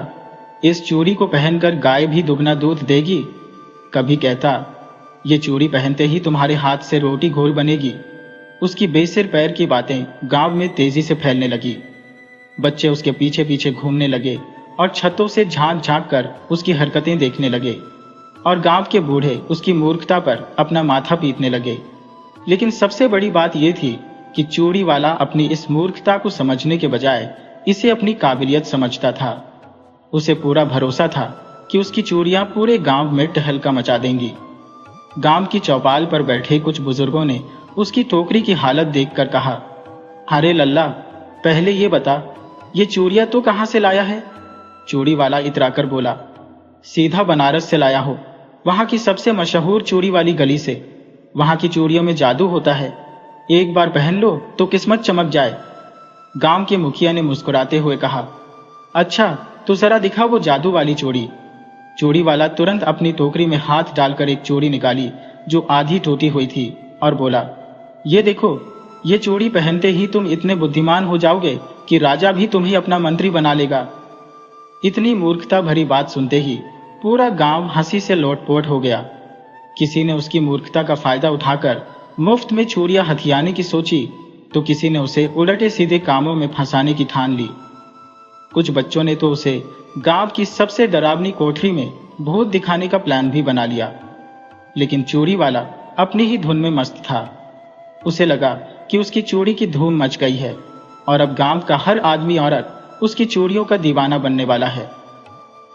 Speaker 1: इस चूड़ी को पहनकर गाय भी दुगना दूध देगी। कभी कहता, ये चूड़ी पहनते ही तुम्हारे हाथ से रोटी घोल बनेगी। उसकी बेसिर पैर की बातें गांव में तेजी से फैलने लगी। बच्चे उसके पीछे पीछे घूमने लगे और छतों से झांक झांक कर उसकी हरकतें देखने लगे, और गांव के बूढ़े उसकी मूर्खता पर अपना माथा पीटने लगे। लेकिन सबसे बड़ी बात यह थी कि चूड़ी वाला अपनी इस मूर्खता को समझने के बजाय इसे अपनी काबिलियत समझता था। उसे पूरा भरोसा था कि उसकी चूड़ियां पूरे गांव में टहलका मचा देंगी। गांव की चौपाल पर बैठे कुछ बुजुर्गों ने उसकी टोकरी की हालत देखकर कहा, अरे लल्ला, पहले ये बता, ये चूड़ियां तो कहां से लाया है? चूड़ी वाला इतराकर बोला, सीधा बनारस से लाया हो। वहां की सबसे मशहूर चूड़ी वाली गली से। वहां की चूड़ियों में जादू होता है, एक बार पहन लो तो किस्मत चमक जाए। गांव के मुखिया ने मुस्कुराते हुए कहा, अच्छा तो जरा दिखा वो जादू वाली चूड़ी। चूड़ी वाला तुरंत अपनी टोकरी में हाथ डालकर एक चूड़ी निकाली जो आधी टूटी हुई थी और बोला, ये देखो, ये चूड़ी पहनते ही तुम इतने बुद्धिमान हो जाओगे कि राजा भी तुम्हें अपना मंत्री बना लेगा। इतनी मूर्खता भरी बात सुनते ही पूरा गांव हंसी से लोटपोट हो गया। किसी ने उसकी मूर्खता का फायदा उठाकर मुफ्त में चूड़ियां हथियाने की सोची, तो किसी ने उसे उलटे सीधे कामों में फंसाने की ठान ली। कुछ बच्चों ने तो उसे गांव की सबसे डरावनी कोठरी में भूत दिखाने का प्लान भी बना लिया। लेकिन चूड़ी वाला अपनी ही धुन में मस्त था। उसे लगा कि उसकी चूड़ी की धूम मच गई है और अब गांव का हर आदमी औरत उसकी चूड़ियों का दीवाना बनने वाला है।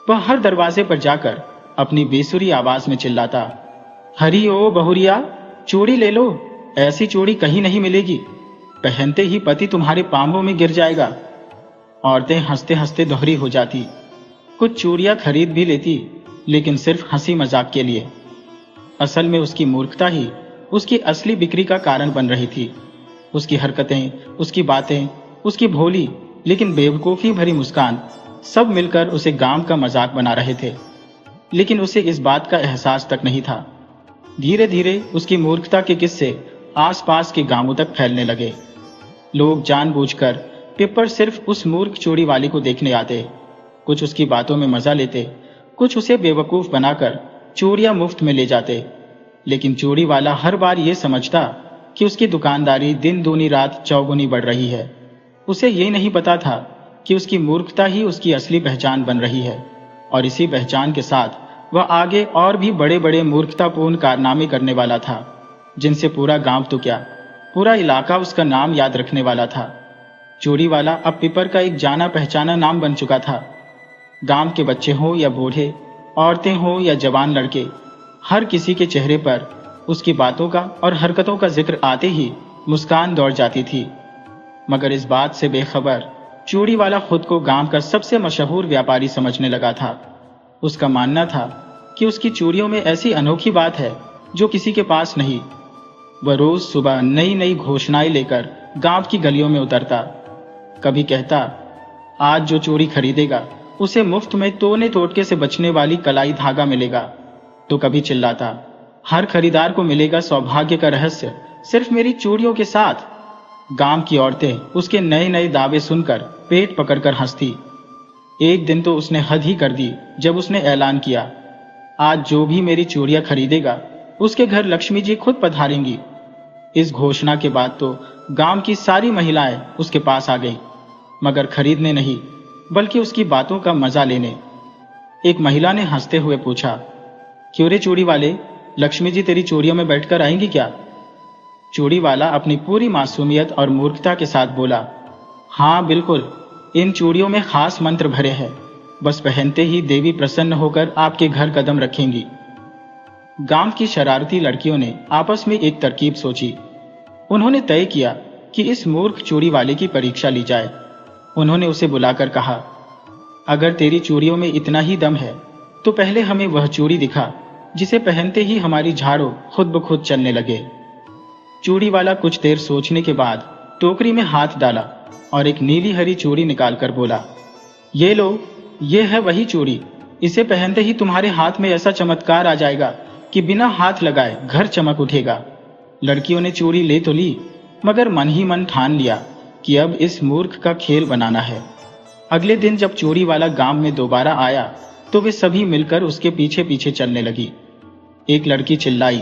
Speaker 1: वह हर दरवाजे पर जाकर अपनी बेसुरी आवाज में चिल्लाता, हरी ओ बहुरिया, चूड़ी ले लो, ऐसी चूड़ी कहीं नहीं मिलेगी, पहनते ही पति तुम्हारे पांवों में गिर जाएगा। औरतें हंसते हंसते दोहरी हो जाती, कुछ चूड़ियां खरीद भी लेती, लेकिन सिर्फ हंसी मजाक के लिए। असल में उसकी मूर्खता ही उसकी असली बिक्री का कारण बन रही थी। उसकी हरकतें, उसकी बातें, उसकी भोली लेकिन बेवकूफी भरी मुस्कान, सब मिलकर उसे गांव का मजाक बना रहे थे। लेकिन उसे इस बात का एहसास तक नहीं था। धीरे धीरे उसकी मूर्खता के किस्से आसपास के गांवों तक फैलने लगे। लोग जानबूझकर पेपर सिर्फ उस मूर्ख चूड़ी वाले को देखने आते, कुछ उसकी बातों में मजा लेते, कुछ उसे बेवकूफ बनाकर चूड़ियां मुफ्त में ले जाते। लेकिन चूड़ी वाला हर बार ये समझता कि उसकी दुकानदारी दिन दूनी रात चौगुनी बढ़ रही है। उसे ये नहीं पता था कि उसकी मूर्खता ही उसकी असली पहचान बन रही है, और इसी पहचान के साथ वह आगे और भी बड़े बड़े मूर्खतापूर्ण कारनामे करने वाला था, जिनसे पूरा गांव तो क्या, पूरा इलाका उसका नाम याद रखने वाला था। चूड़ी वाला अब पेपर का एक जाना पहचाना नाम बन चुका था। गांव के बच्चे हों या बूढ़े, औरतें हों या जवान लड़के, हर किसी के चेहरे पर उसकी बातों का और हरकतों का जिक्र आते ही मुस्कान दौड़ जाती थी। मगर इस बात से बेखबर चूड़ी वाला खुद को गांव का सबसे मशहूर व्यापारी समझने लगा था। उसका मानना था कि उसकी चूड़ियों में ऐसी अनोखी बात है जो किसी के पास नहीं। वह रोज सुबह नई नई घोषणाएं लेकर गांव की गलियों में उतरता। कभी कहता, आज जो चूड़ी खरीदेगा उसे मुफ्त में तोने टोटके से बचने वाली कलाई धागा मिलेगा। तो कभी चिल्लाता, हर खरीदार को मिलेगा सौभाग्य का रहस्य सिर्फ मेरी चूड़ियों के साथ। गांव की औरतें उसके नए नए दावे सुनकर पेट पकड़कर हंसती। एक दिन तो उसने हद ही कर दी जब उसने ऐलान किया, आज जो भी मेरी चूड़ियां खरीदेगा उसके घर लक्ष्मी जी खुद पधारेंगी। इस घोषणा के बाद तो गांव की सारी महिलाएं उसके पास आ गईं, मगर खरीदने नहीं बल्कि उसकी बातों का मजा लेने। एक महिला ने हंसते हुए पूछा, क्यों रे चूड़ी वाले, लक्ष्मी जी तेरी चूड़ियों में बैठकर आएंगी क्या? चूड़ी वाला अपनी पूरी मासूमियत और मूर्खता के साथ बोला, हाँ बिल्कुल, इन चूड़ियों में खास मंत्र भरे हैं, बस पहनते ही देवी प्रसन्न होकर आपके घर कदम रखेंगी। गांव की शरारती लड़कियों ने आपस में एक तरकीब सोची। उन्होंने तय किया कि इस मूर्ख चूड़ी वाले की परीक्षा ली जाए। उन्होंने उसे बुलाकर कहा, अगर तेरी चूड़ियों में इतना ही दम है तो पहले हमें वह चूड़ी दिखा जिसे पहनते ही हमारी झाड़ू खुद ब खुद चलने लगे। चूड़ी वाला कुछ देर सोचने के बाद टोकरी में हाथ डाला और एक नीली हरी चूड़ी निकालकर बोला, ये लो, ये है वही चूड़ी, इसे पहनते ही तुम्हारे हाथ में ऐसा चमत्कार आ जाएगा कि बिना हाथ लगाए घर चमक उठेगा। लड़कियों ने चूड़ी ले तो ली, मगर मन ही मन ठान लिया कि अब इस मूर्ख का खेल बनाना है। अगले दिन जब चूड़ी वाला गांव में दोबारा आया तो वे सभी मिलकर उसके पीछे पीछे चलने लगी। एक लड़की चिल्लाई,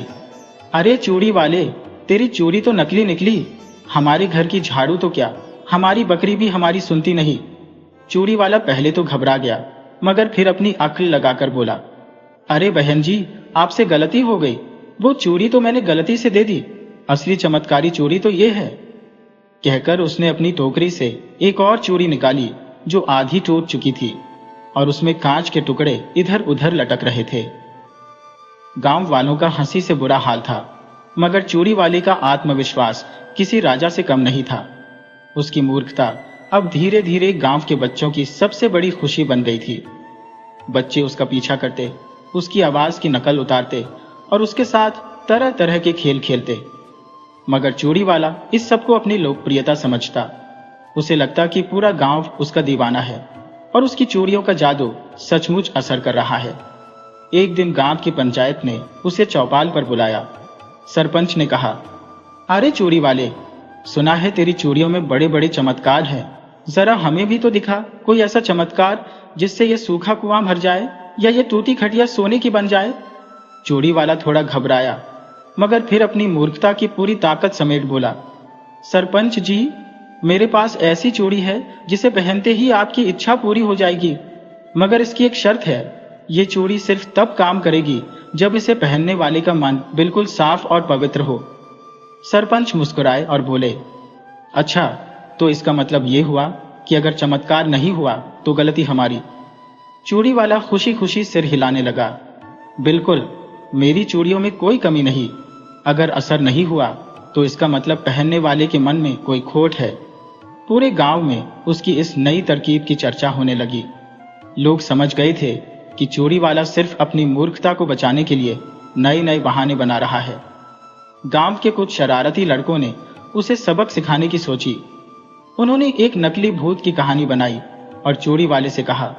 Speaker 1: अरे चूड़ी वाले, तेरी चूड़ी तो नकली निकली, हमारे घर की झाड़ू तो क्या, हमारी बकरी भी हमारी सुनती नहीं। चूड़ी वाला पहले तो घबरा गया, मगर फिर अपनी अक्ल लगाकर बोला, अरे बहन जी, आपसे गलती हो गई, वो चूड़ी तो मैंने गलती से दे दी, असली चमत्कारी चूड़ी तो ये है। कहकर उसने अपनी टोकरी से एक और चूड़ी निकाली जो आधी टूट चुकी थी और उसमें कांच के टुकड़े इधर उधर लटक रहे थे। गांव वालों का हंसी से बुरा हाल था, मगर चूड़ी वाले का आत्मविश्वास किसी राजा से कम नहीं था। उसकी मूर्खता अब धीरे धीरे गांव के बच्चों की सबसे बड़ी खुशी बन गई थी। बच्चे उसका पीछा करते, उसकी आवाज की नकल उतारते और उसके साथ तरह तरह के खेल खेलते। मगर चूड़ी वाला इस सब को अपनी लोकप्रियता समझता। उसे लगता कि पूरा गांव उसका दीवाना है और उसकी चूड़ियों का जादू सचमुच असर कर रहा है। एक दिन गांव की पंचायत ने उसे चौपाल पर बुलाया। सरपंच ने कहा, अरे चूड़ी वाले, सुना है तेरी चूड़ियों में बड़े बड़े चमत्कार हैं। जरा हमें भी तो दिखा कोई ऐसा चमत्कार जिससे ये सूखा कुआं भर जाए या ये टूटी खटिया सोने की बन जाए। चूड़ी वाला थोड़ा घबराया, मगर फिर अपनी मूर्खता की पूरी ताकत समेट बोला, सरपंच जी, मेरे पास ऐसी चूड़ी है जिसे पहनते ही आपकी इच्छा पूरी हो जाएगी। मगर इसकी एक शर्त है, ये चूड़ी सिर्फ तब काम करेगी जब इसे पहनने वाले का मन बिल्कुल साफ और पवित्र हो। सरपंच मुस्कुराए और बोले, अच्छा, तो इसका मतलब ये हुआ कि अगर चमत्कार नहीं हुआ तो गलती हमारी। चूड़ी वाला खुशी खुशी सिर हिलाने लगा, बिल्कुल, मेरी चूड़ियों में कोई कमी नहीं। अगर असर नहीं हुआ तो इसका मतलब पहनने वाले के मन में कोई खोट है। पूरे गांव में उसकी इस नई तरकीब की चर्चा होने लगी। लोग समझ गए थे कि चूड़ी वाला सिर्फ अपनी मूर्खता को बचाने के लिए नए नए बहाने बना रहा है। गांव के कुछ शरारती लड़कों ने उसे सबक सिखाने की सोची। उन्होंने एक नकली भूत की कहानी बनाई और चूड़ी वाले से कहा,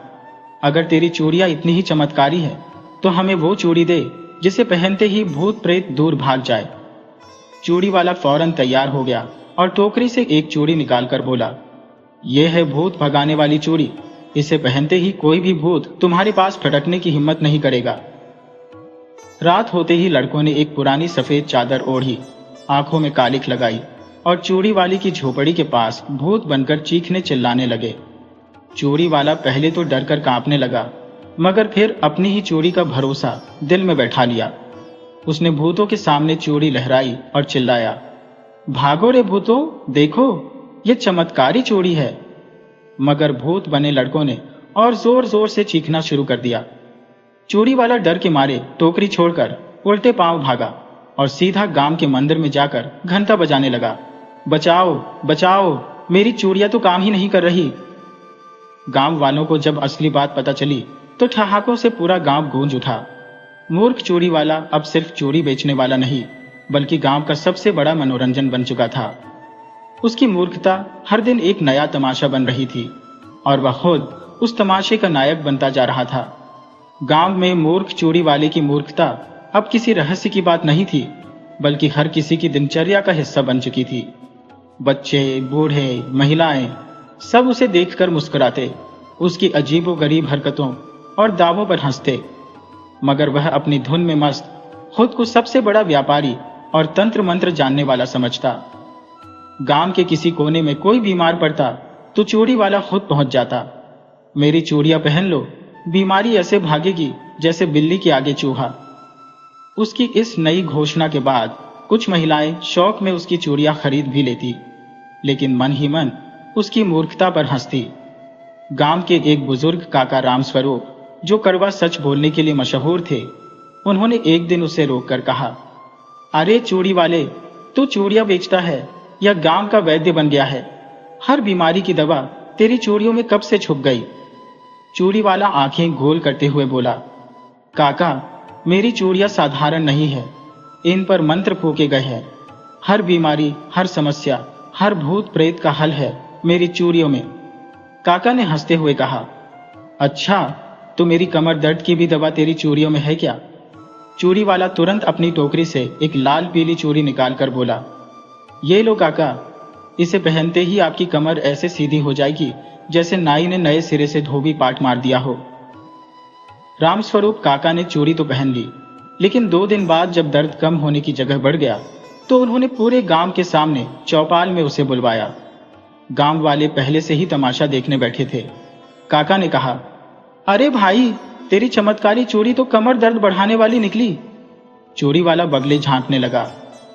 Speaker 1: अगर तेरी चूड़ियां इतनी ही चमत्कारी है तो हमें वो चूड़ी दे जिसे पहनते ही भूत प्रेत दूर भाग जाए। चूड़ी वाला फौरन तैयार हो गया और टोकरी से एक चूड़ी निकालकर बोला, यह है भूत भगाने वाली चूड़ी। इसे पहनते ही कोई भी भूत तुम्हारे पास फटकने की हिम्मत नहीं करेगा। रात होते ही लड़कों ने एक पुरानी सफेद चादर ओढ़ी, आंखों में कालिख लगाई और चूड़ी वाली की झोपड़ी के पास भूत बनकर चीखने चिल्लाने लगे। चूड़ी वाला पहले तो डरकर कांपने लगा, मगर फिर अपनी ही चूड़ी का भरोसा दिल में बैठा लिया। उसने भूतों के सामने चूड़ी लहराई और चिल्लाया, भागो रे भूतों, देखो ये चमत्कारी चूड़ी है। मगर भूत बने लड़कों ने और जोर जोर से चीखना शुरू कर दिया। चूड़ी वाला डर के मारे टोकरी छोड़कर उल्टे पांव भागा और सीधा गांव के मंदिर में जाकर घंटा बजाने लगा, बचाओ बचाओ, मेरी चूड़ियां तो काम ही नहीं कर रही। गांव वालों को जब असली बात पता चली तो ठहाकों से पूरा गांव गूंज उठा। मूर्ख चूड़ी वाला अब सिर्फ चूड़ी बेचने वाला नहीं, बल्कि गांव का सबसे बड़ा मनोरंजन बन चुका था। उसकी मूर्खता हर दिन एक नया तमाशा बन रही थी और वह खुद उस तमाशे का नायक बनता जा रहा था। गांव में मूर्ख चूड़ी वाले की मूर्खता अब किसी रहस्य की बात नहीं थी, बल्कि हर किसी की दिनचर्या का हिस्सा बन चुकी थी। बच्चे, बूढ़े, महिलाएं सब उसे देखकर मुस्कुराते, उसकी अजीबोगरीब हरकतों और दावों पर हंसते। मगर वह अपनी धुन में मस्त खुद को सबसे बड़ा व्यापारी और तंत्र मंत्र जानने वाला समझता। गांव के किसी कोने में कोई बीमार पड़ता तो चूड़ी वाला खुद पहुंच जाता। मेरी चूड़ियां पहन लो, बीमारी ऐसे भागेगी जैसे बिल्ली के आगे चूहा। उसकी इस नई घोषणा के बाद कुछ महिलाएं शौक में उसकी चूड़ियां खरीद भी लेती, लेकिन मन ही मन उसकी मूर्खता पर हंसती। गांव के एक बुजुर्ग काका रामस्वरूप, जो कड़वा सच बोलने के लिए मशहूर थे, उन्होंने एक दिन उसे रोककर कहा, अरे चूड़ी वाले, तू चूड़ियां बेचता है या गांव का वैद्य बन गया है? हर बीमारी की दवा तेरी चूड़ियों में कब से छुप गई? चूड़ी वाला आंखें गोल करते हुए बोला, काका, मेरी चूड़ियां साधारण नहीं है, इन पर मंत्र फूके गए हैं। हर बीमारी, हर समस्या, हर भूत प्रेत का हल है मेरी चूड़ियों में। काका ने हंसते हुए कहा, अच्छा, तो मेरी कमर दर्द की भी दवा तेरी चूड़ियों में है क्या? चूड़ी वाला तुरंत अपनी टोकरी से एक लाल पीली चूड़ी निकालकर बोला, ये लो काका, इसे पहनते ही आपकी कमर ऐसे सीधी हो जाएगी जैसे नाई ने नए सिरे से धोबी पाट मार दिया हो। रामस्वरूप काका ने चूड़ी तो पहन ली, लेकिन 2 दिन बाद जब दर्द कम होने की जगह बढ़ गया तो उन्होंने पूरे गांव के सामने चौपाल में उसे बुलवाया। गांव वाले पहले से ही तमाशा देखने बैठे थे। काका ने कहा, अरे भाई, तेरी चमत्कारी चूड़ी तो कमर दर्द बढ़ाने वाली निकली। चूड़ी वाला बगले झांकने लगा,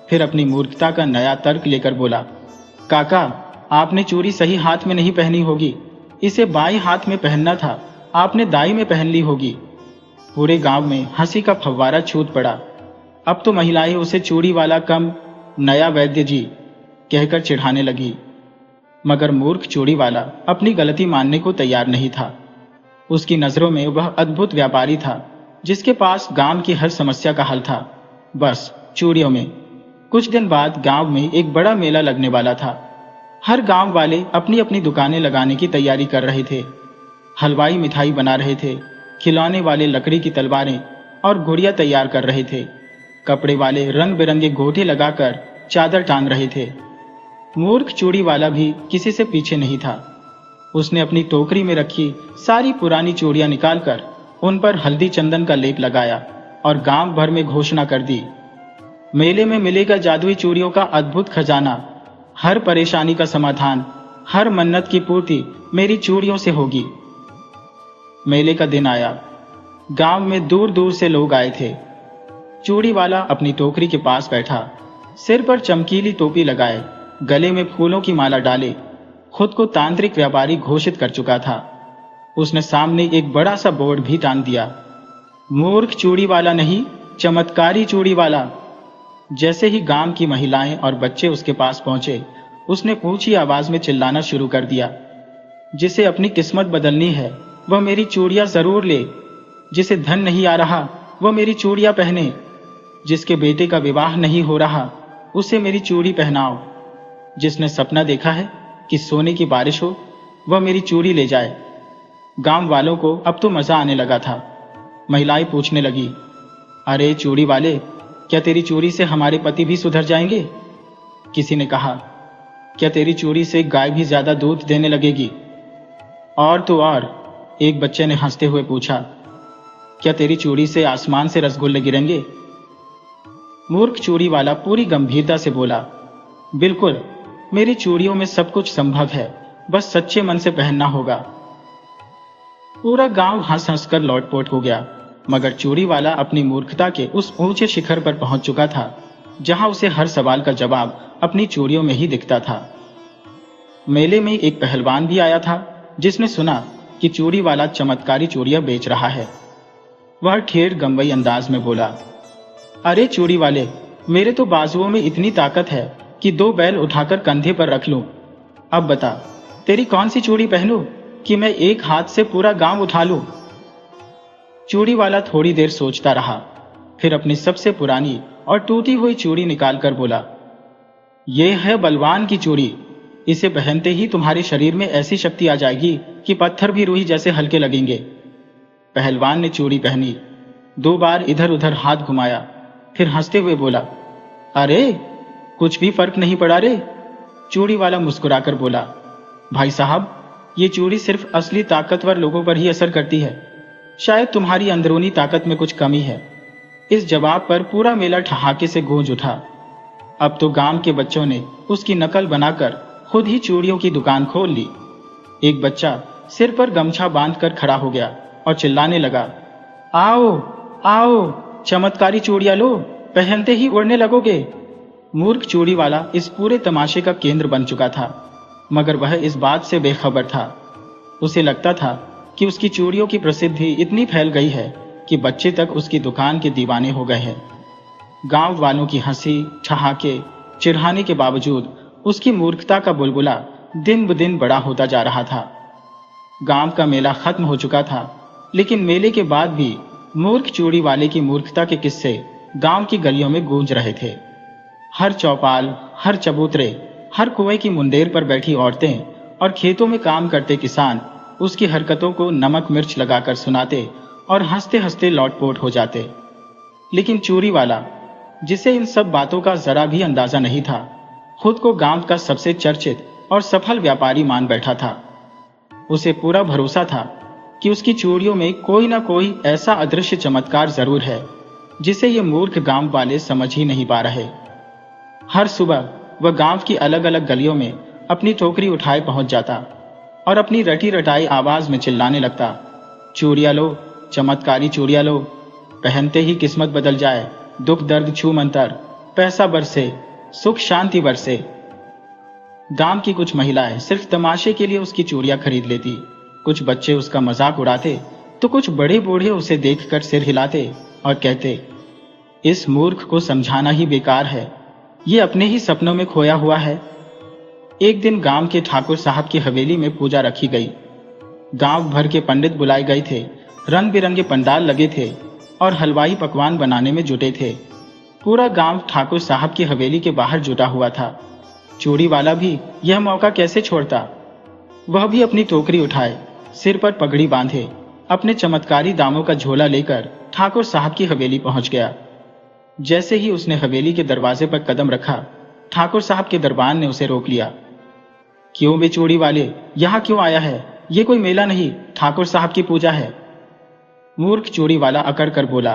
Speaker 1: फिर अपनी मूर्खता का नया तर्क लेकर बोला, काका, आपने चूड़ी सही हाथ में नहीं पहनी होगी, इसे बाएं हाथ में पहनना था, आपने दाई में पहन ली होगी। पूरे गांव में हंसी का फव्वारा छूट पड़ा। अब तो महिलाएं उसे चूड़ी वाला कम नया वैद्य जी कहकर चिढ़ाने लगी। मगर मूर्ख चूड़ी वाला अपनी गलती मानने को तैयार नहीं था। उसकी नजरों में वह अद्भुत व्यापारी था जिसके पास गांव की हर समस्या का हल था, बस चूड़ियों में। कुछ दिन बाद गांव में एक बड़ा मेला लगने वाला था। हर गांव वाले अपनी अपनी दुकानें लगाने की तैयारी कर रहे थे। हलवाई मिठाई बना रहे थे, खिलौने वाले लकड़ी की तलवारें और गुड़िया तैयार कर रहे थे, कपड़े वाले रंग बिरंगे गोटे लगाकर चादर टांग रहे थे। मूर्ख चूड़ी वाला भी किसी से पीछे नहीं था। उसने अपनी टोकरी में रखी सारी पुरानी चूड़ियां निकालकर उन पर हल्दी चंदन का लेप लगाया और गांव भर में घोषणा कर दी, मेले में मिलेगा जादुई चूड़ियों का अद्भुत खजाना, हर परेशानी का समाधान, हर मन्नत की पूर्ति मेरी चूड़ियों से होगी। मेले का दिन आया। गांव में दूर दूर से लोग आए थे। चूड़ी वाला अपनी टोकरी के पास बैठा, सिर पर चमकीली टोपी लगाए, गले में फूलों की माला डाले, खुद को तांत्रिक व्यापारी घोषित कर चुका था। उसने सामने एक बड़ा सा बोर्ड भी टांग दिया, मूर्ख चूड़ी वाला नहीं, चमत्कारी चूड़ी वाला। जैसे ही गांव की महिलाएं और बच्चे उसके पास पहुंचे, उसने ऊंची आवाज में चिल्लाना शुरू कर दिया, जिसे अपनी किस्मत बदलनी है वह मेरी चूड़ियां जरूर ले, जिसे धन नहीं आ रहा वह मेरी चूड़ियां पहने, जिसके बेटे का विवाह नहीं हो रहा उसे मेरी चूड़ी पहनाओ, जिसने सपना देखा है कि सोने की बारिश हो वह मेरी चूड़ी ले जाए। गांव वालों को अब तो मजा आने लगा था। महिलाएं पूछने लगी, अरे चूड़ी वाले, क्या तेरी चूड़ी से हमारे पति भी सुधर जाएंगे? किसी ने कहा, क्या तेरी चूड़ी से गाय भी ज्यादा दूध देने लगेगी? और तो और, एक बच्चे ने हंसते हुए पूछा, क्या तेरी चूड़ी से आसमान से रसगुल्ले गिरेंगे? मूर्ख चूड़ी वाला पूरी गंभीरता से बोला, बिल्कुल, मेरी चूड़ियों में सब कुछ संभव है, बस सच्चे मन से पहनना होगा। पूरा गांव हंस हंस कर लौटपोट हो गया, मगर चूड़ी वाला अपनी मूर्खता के उस ऊंचे शिखर पर पहुंच चुका था जहां उसे हर सवाल का जवाब अपनी चूड़ियों में ही दिखता था। मेले में एक पहलवान भी आया था, जिसने सुना कि चूड़ी वाला चमत्कारी चूड़ियां बेच रहा है। वह ठेठ गंवई अंदाज में बोला, अरे चूड़ी वाले, मेरे तो बाजुओं में इतनी ताकत है कि 2 बैल उठाकर कंधे पर रख लूं। अब बता, तेरी कौन सी चूड़ी पहनूं कि मैं एक हाथ से पूरा गांव उठा लूं? चूड़ी वाला थोड़ी देर सोचता रहा, फिर अपनी सबसे पुरानी और टूटी हुई चूड़ी निकालकर बोला, यह है बलवान की चूड़ी, इसे पहनते ही तुम्हारे शरीर में ऐसी शक्ति आ जाएगी कि पत्थर भी रूई जैसे हल्के लगेंगे। पहलवान ने चूड़ी पहनी, 2 बार इधर उधर हाथ घुमाया, फिर हंसते हुए बोला, अरे कुछ भी फर्क नहीं पड़ा रे। चूड़ी वाला मुस्कुराकर बोला, भाई साहब, ये चूड़ी सिर्फ असली ताकतवर लोगों पर ही असर करती है, शायद तुम्हारी अंदरूनी ताकत में कुछ कमी है। इस जवाब पर पूरा मेला ठहाके से गूंज उठा। अब तो गांव के बच्चों ने उसकी नकल बनाकर खुद ही चूड़ियों की दुकान खोल ली। एक बच्चा सिर पर गमछा बांधकर खड़ा हो गया और चिल्लाने लगा, आओ आओ, चमत्कारी चूड़ियां लो, पहनते ही उड़ने लगोगे। मूर्ख चूड़ी वाला इस पूरे तमाशे का केंद्र बन चुका था, मगर वह इस बात से बेखबर था। उसे लगता था कि उसकी चूड़ियों की प्रसिद्धि इतनी फैल गई है कि बच्चे तक उसकी दुकान के दीवाने हो गए हैं। गांव वालों की हंसी, ठहाके, चिढ़ाने के बावजूद उसकी मूर्खता का बुलबुला दिन ब दिन बड़ा होता जा रहा था। गांव का मेला खत्म हो चुका था, लेकिन मेले के बाद भी मूर्ख चूड़ी वाले की मूर्खता के किस्से गांव की गलियों में गूंज रहे थे। हर चौपाल, हर चबूतरे, हर कुएं की मुंडेर पर बैठी औरतें और खेतों में काम करते किसान उसकी हरकतों को नमक मिर्च लगाकर सुनाते और हंसते हंसते लौटपोट हो जाते। लेकिन चूड़ी वाला, जिसे इन सब बातों का जरा भी अंदाजा नहीं था, खुद को गांव का सबसे चर्चित और सफल व्यापारी मान बैठा था। उसे पूरा भरोसा था कि उसकी चूड़ियों में कोई ना कोई ऐसा अदृश्य चमत्कार जरूर है जिसे ये मूर्ख गांव वाले समझ ही नहीं पा रहे। हर सुबह वह गांव की अलग अलग गलियों में अपनी टोकरी उठाए पहुंच जाता और अपनी रटी रटाई आवाज में चिल्लाने लगता, चूड़ियां लो, चमत्कारी चूड़ियां लो, पहनते ही किस्मत बदल जाए, दुख दर्द छू मंतर, पैसा बरसे, सुख शांति बरसे। गांव की कुछ महिलाएं सिर्फ तमाशे के लिए उसकी चूड़ियां खरीद लेती, कुछ बच्चे उसका मजाक उड़ाते तो कुछ बड़े बूढ़े उसे देखकर सिर हिलाते और कहते, इस मूर्ख को समझाना ही बेकार है, ये अपने ही सपनों में खोया हुआ है। एक दिन गांव के ठाकुर साहब की हवेली में पूजा रखी गई। गांव भर के पंडित बुलाए गए थे, रंग बिरंगे पंडाल लगे थे और हलवाई पकवान बनाने में जुटे थे। पूरा गांव ठाकुर साहब की हवेली के बाहर जुटा हुआ था। चूड़ी वाला भी यह मौका कैसे छोड़ता। वह भी अपनी टोकरी उठाए, सिर पर पगड़ी बांधे, अपने चमत्कारी दामों का झोला लेकर ठाकुर साहब की हवेली पहुंच गया। जैसे ही उसने हवेली के दरवाजे पर कदम रखा, ठाकुर साहब के दरबान ने उसे रोक लिया। क्यों बे चूड़ी वाले, यहाँ क्यों आया है? ये कोई मेला नहीं, ठाकुर साहब की पूजा है। मूर्ख चूड़ी वाला अकड़ कर बोला,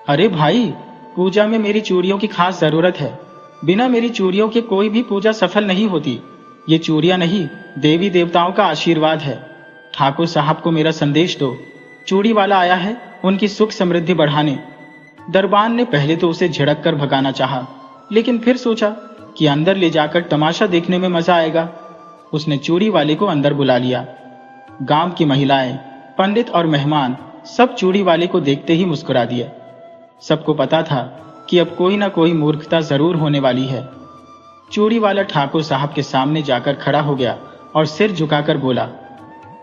Speaker 1: अरे भाई, पूजा में मेरी चूड़ियों की खास जरूरत है। बिना मेरी चूड़ियों के कोई भी पूजा सफल नहीं होती। ये चूड़ियां नहीं, देवी देवताओं का आशीर्वाद है। ठाकुर साहब को मेरा संदेश दो। चूड़ी वाला आया है उनकी सुख समृद्धि बढ़ाने। दरबान ने पहले तो उसे झिड़क कर भगाना चाहा, लेकिन फिर सोचा कि अंदर ले जाकर तमाशा देखने में मजा आएगा। उसने चूड़ी वाले को अंदर बुला लिया। गांव की महिलाएं, पंडित और मेहमान सब चूड़ी वाले को देखते ही मुस्कुरा दिए। सबको पता था कि अब कोई ना कोई मूर्खता जरूर होने वाली है। चूड़ी वाला ठाकुर साहब के सामने जाकर खड़ा हो गया और सिर झुकाकर बोला,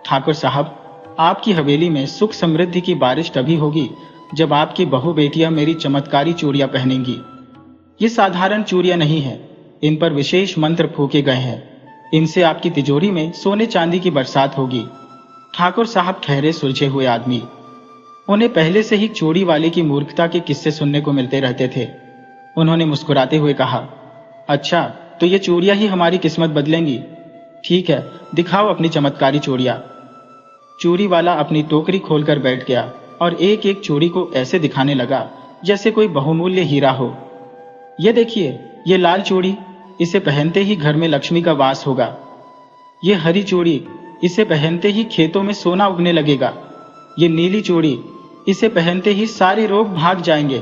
Speaker 1: ठाकुर साहब, आपकी हवेली में सुख समृद्धि की बारिश तभी होगी जब आपकी बहू बेटियां मेरी चमत्कारी चूड़ियां पहनेंगी। ये साधारण चूड़ियां नहीं है, इन पर विशेष मंत्र फूके गए हैं। इनसे आपकी तिजोरी में सोने चांदी की बरसात होगी। ठाकुर साहब ठहरे सुलझे हुए आदमी। उन्हें पहले से ही चूड़ी वाले की मूर्खता के किस्से सुनने को मिलते रहते थे। उन्होंने मुस्कुराते हुए कहा, अच्छा, तो ये चूड़ियां ही हमारी किस्मत बदलेंगी। ठीक है, दिखाओ अपनी चमत्कारी चूड़ियां। चूड़ी वाला अपनी टोकरी खोलकर बैठ गया और एक एक चूड़ी को ऐसे दिखाने लगा जैसे कोई बहुमूल्य हीरा हो। ये देखिए, ये लाल चूड़ी, इसे पहनते ही घर में लक्ष्मी का वास होगा। ये हरी चूड़ी, इसे पहनते ही खेतों में सोना उगने लगेगा। ये नीली चूड़ी, इसे पहनते ही सारे रोग भाग जाएंगे।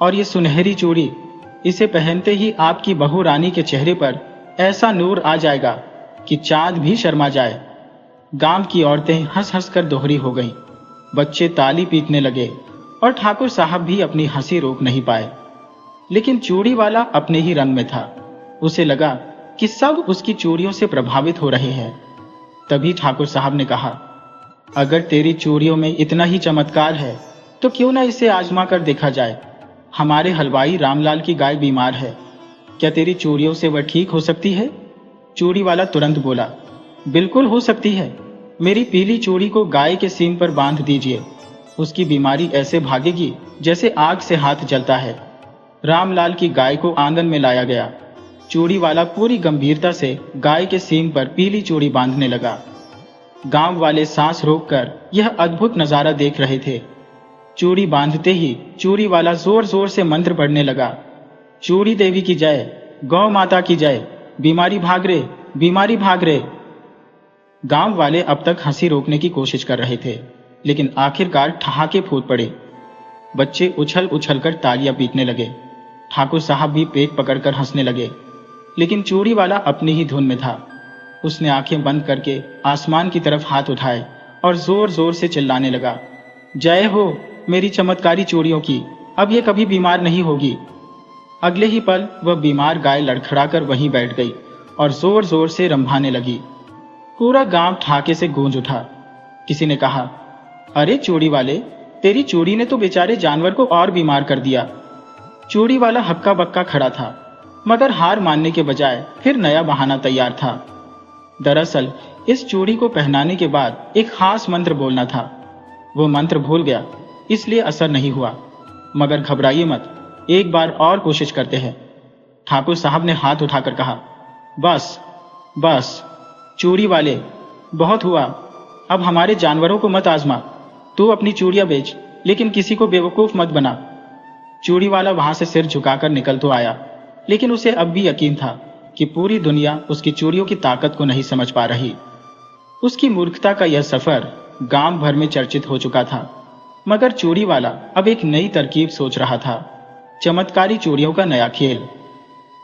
Speaker 1: और ये सुनहरी चूड़ी, इसे पहनते ही आपकी बहू रानी के चेहरे पर ऐसा नूर आ जाएगा कि चांद भी शर्मा जाए। गांव की औरतें हंस हंस कर दोहरी हो गईं। बच्चे ताली पीटने लगे और ठाकुर साहब भी अपनी हंसी रोक नहीं पाए। लेकिन चूड़ी वाला अपने ही रंग में था। उसे लगा कि सब उसकी चूड़ियों से प्रभावित हो रहे हैं। तभी ठाकुर साहब ने कहा, अगर तेरी चूड़ियों में इतना ही चमत्कार है तो क्यों ना इसे आजमा कर देखा जाए। हमारे हलवाई रामलाल की गाय बीमार है, क्या तेरी चूड़ियों से वह ठीक हो सकती है? चूड़ी वाला तुरंत बोला, बिल्कुल हो सकती है। मेरी पीली चूड़ी को गाय के सींग पर बांध दीजिए, उसकी बीमारी ऐसे भागेगी जैसे आग से हाथ जलता है। रामलाल की गाय को आंगन में लाया गया। चूड़ी वाला पूरी गंभीरता से गाय के सींग पर पीली चूड़ी बांधने लगा। गांव वाले सांस रोककर यह अद्भुत नजारा देख रहे थे। चूड़ी बांधते ही चूड़ी वाला जोर जोर से मंत्र पढ़ने लगा, चूड़ी देवी की जय, गौ माता की जय, बीमारी भाग रे, बीमारी भाग रे। गांव वाले अब तक हंसी रोकने की कोशिश कर रहे थे, लेकिन आखिरकार ठहाके फूट पड़े। बच्चे उछल उछल कर तालियां पीटने लगे। ठाकुर साहब भी पेट पकड़कर हंसने लगे, लेकिन चूड़ी वाला अपनी ही धुन में था। उसने आंखें बंद करके आसमान की तरफ हाथ उठाए और जोर जोर से चिल्लाने लगा, जय हो मेरी चमत्कारी चूड़ियों की, अब ये कभी बीमार नहीं होगी। अगले ही पल वह बीमार गाय लड़खड़ाकर वहीं बैठ गई और जोर जोर से रंभाने लगी। पूरा गांव ठाके से गूंज उठा। किसी ने कहा, अरे चूड़ी वाले, तेरी चूड़ी ने तो बेचारे जानवर को और बीमार कर दिया। चूड़ी वाला हक्का बक्का खड़ा था, मगर हार मानने के बजाय फिर नया बहाना तैयार था। दरअसल इस चूड़ी को पहनाने के बाद एक खास मंत्र बोलना था। वो मंत्र भूल गया, इसलिए असर नहीं हुआ। मगर घबराइए मत, एक बार और कोशिश करते हैं। ठाकुर साहब ने हाथ उठाकर कहा, बस बस चूड़ी वाले, बहुत हुआ। अब हमारे जानवरों को मत आजमा। तू अपनी चूड़ियां बेच, लेकिन किसी को बेवकूफ मत बना। चूड़ी वाला वहां से सिर झुकाकर निकल तो आया, लेकिन उसे अब भी यकीन था कि पूरी दुनिया उसकी चूड़ियों की ताकत को नहीं समझ पा रही। उसकी मूर्खता का यह सफर गांव भर में चर्चित हो चुका था। मगर चूड़ी वाला अब एक नई तरकीब सोच रहा था, चमत्कारी चूड़ियों का नया खेल।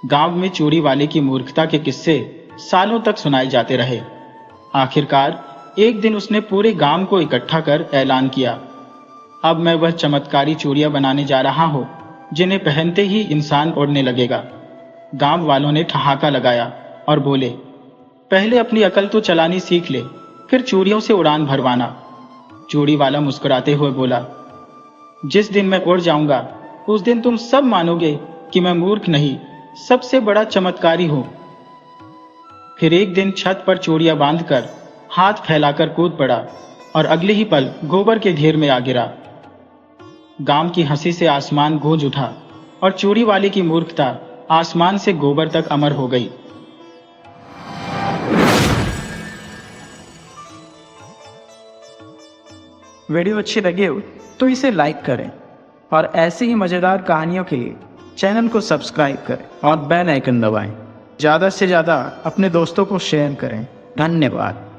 Speaker 1: गांव में चूड़ी वाले की मूर्खता के किस्से सालों तक सुनाए जाते रहे। आखिरकार एक दिन उसने पूरे गांव को इकट्ठा कर ऐलान किया, अब मैं वह चमत्कारी चूड़ियां बनाने जा रहा हूं जिन्हें पहनते ही इंसान उड़ने लगेगा। गांव वालों ने ठहाका लगाया और बोले, पहले अपनी अकल तो चलानी सीख ले, फिर चूड़ियों से उड़ान भरवाना। चूड़ी वाला मुस्कुराते हुए बोला, जिस दिन मैं उड़ जाऊंगा उस दिन तुम सब मानोगे कि मैं मूर्ख नहीं, सबसे बड़ा चमत्कारी हूं। फिर एक दिन छत पर चूड़ियां बांधकर हाथ फैलाकर कूद पड़ा और अगले ही पल गोबर के ढेर में आ गिरा। गांव की हंसी से आसमान गूंज उठा और चूड़ी वाले की मूर्खता आसमान से गोबर तक अमर हो गई।
Speaker 2: वीडियो अच्छी लगी हो तो इसे लाइक करें और ऐसी ही मज़ेदार कहानियों के लिए चैनल को सब्सक्राइब करें और बेल आइकन दबाएं। ज़्यादा से ज़्यादा अपने दोस्तों को शेयर करें। धन्यवाद।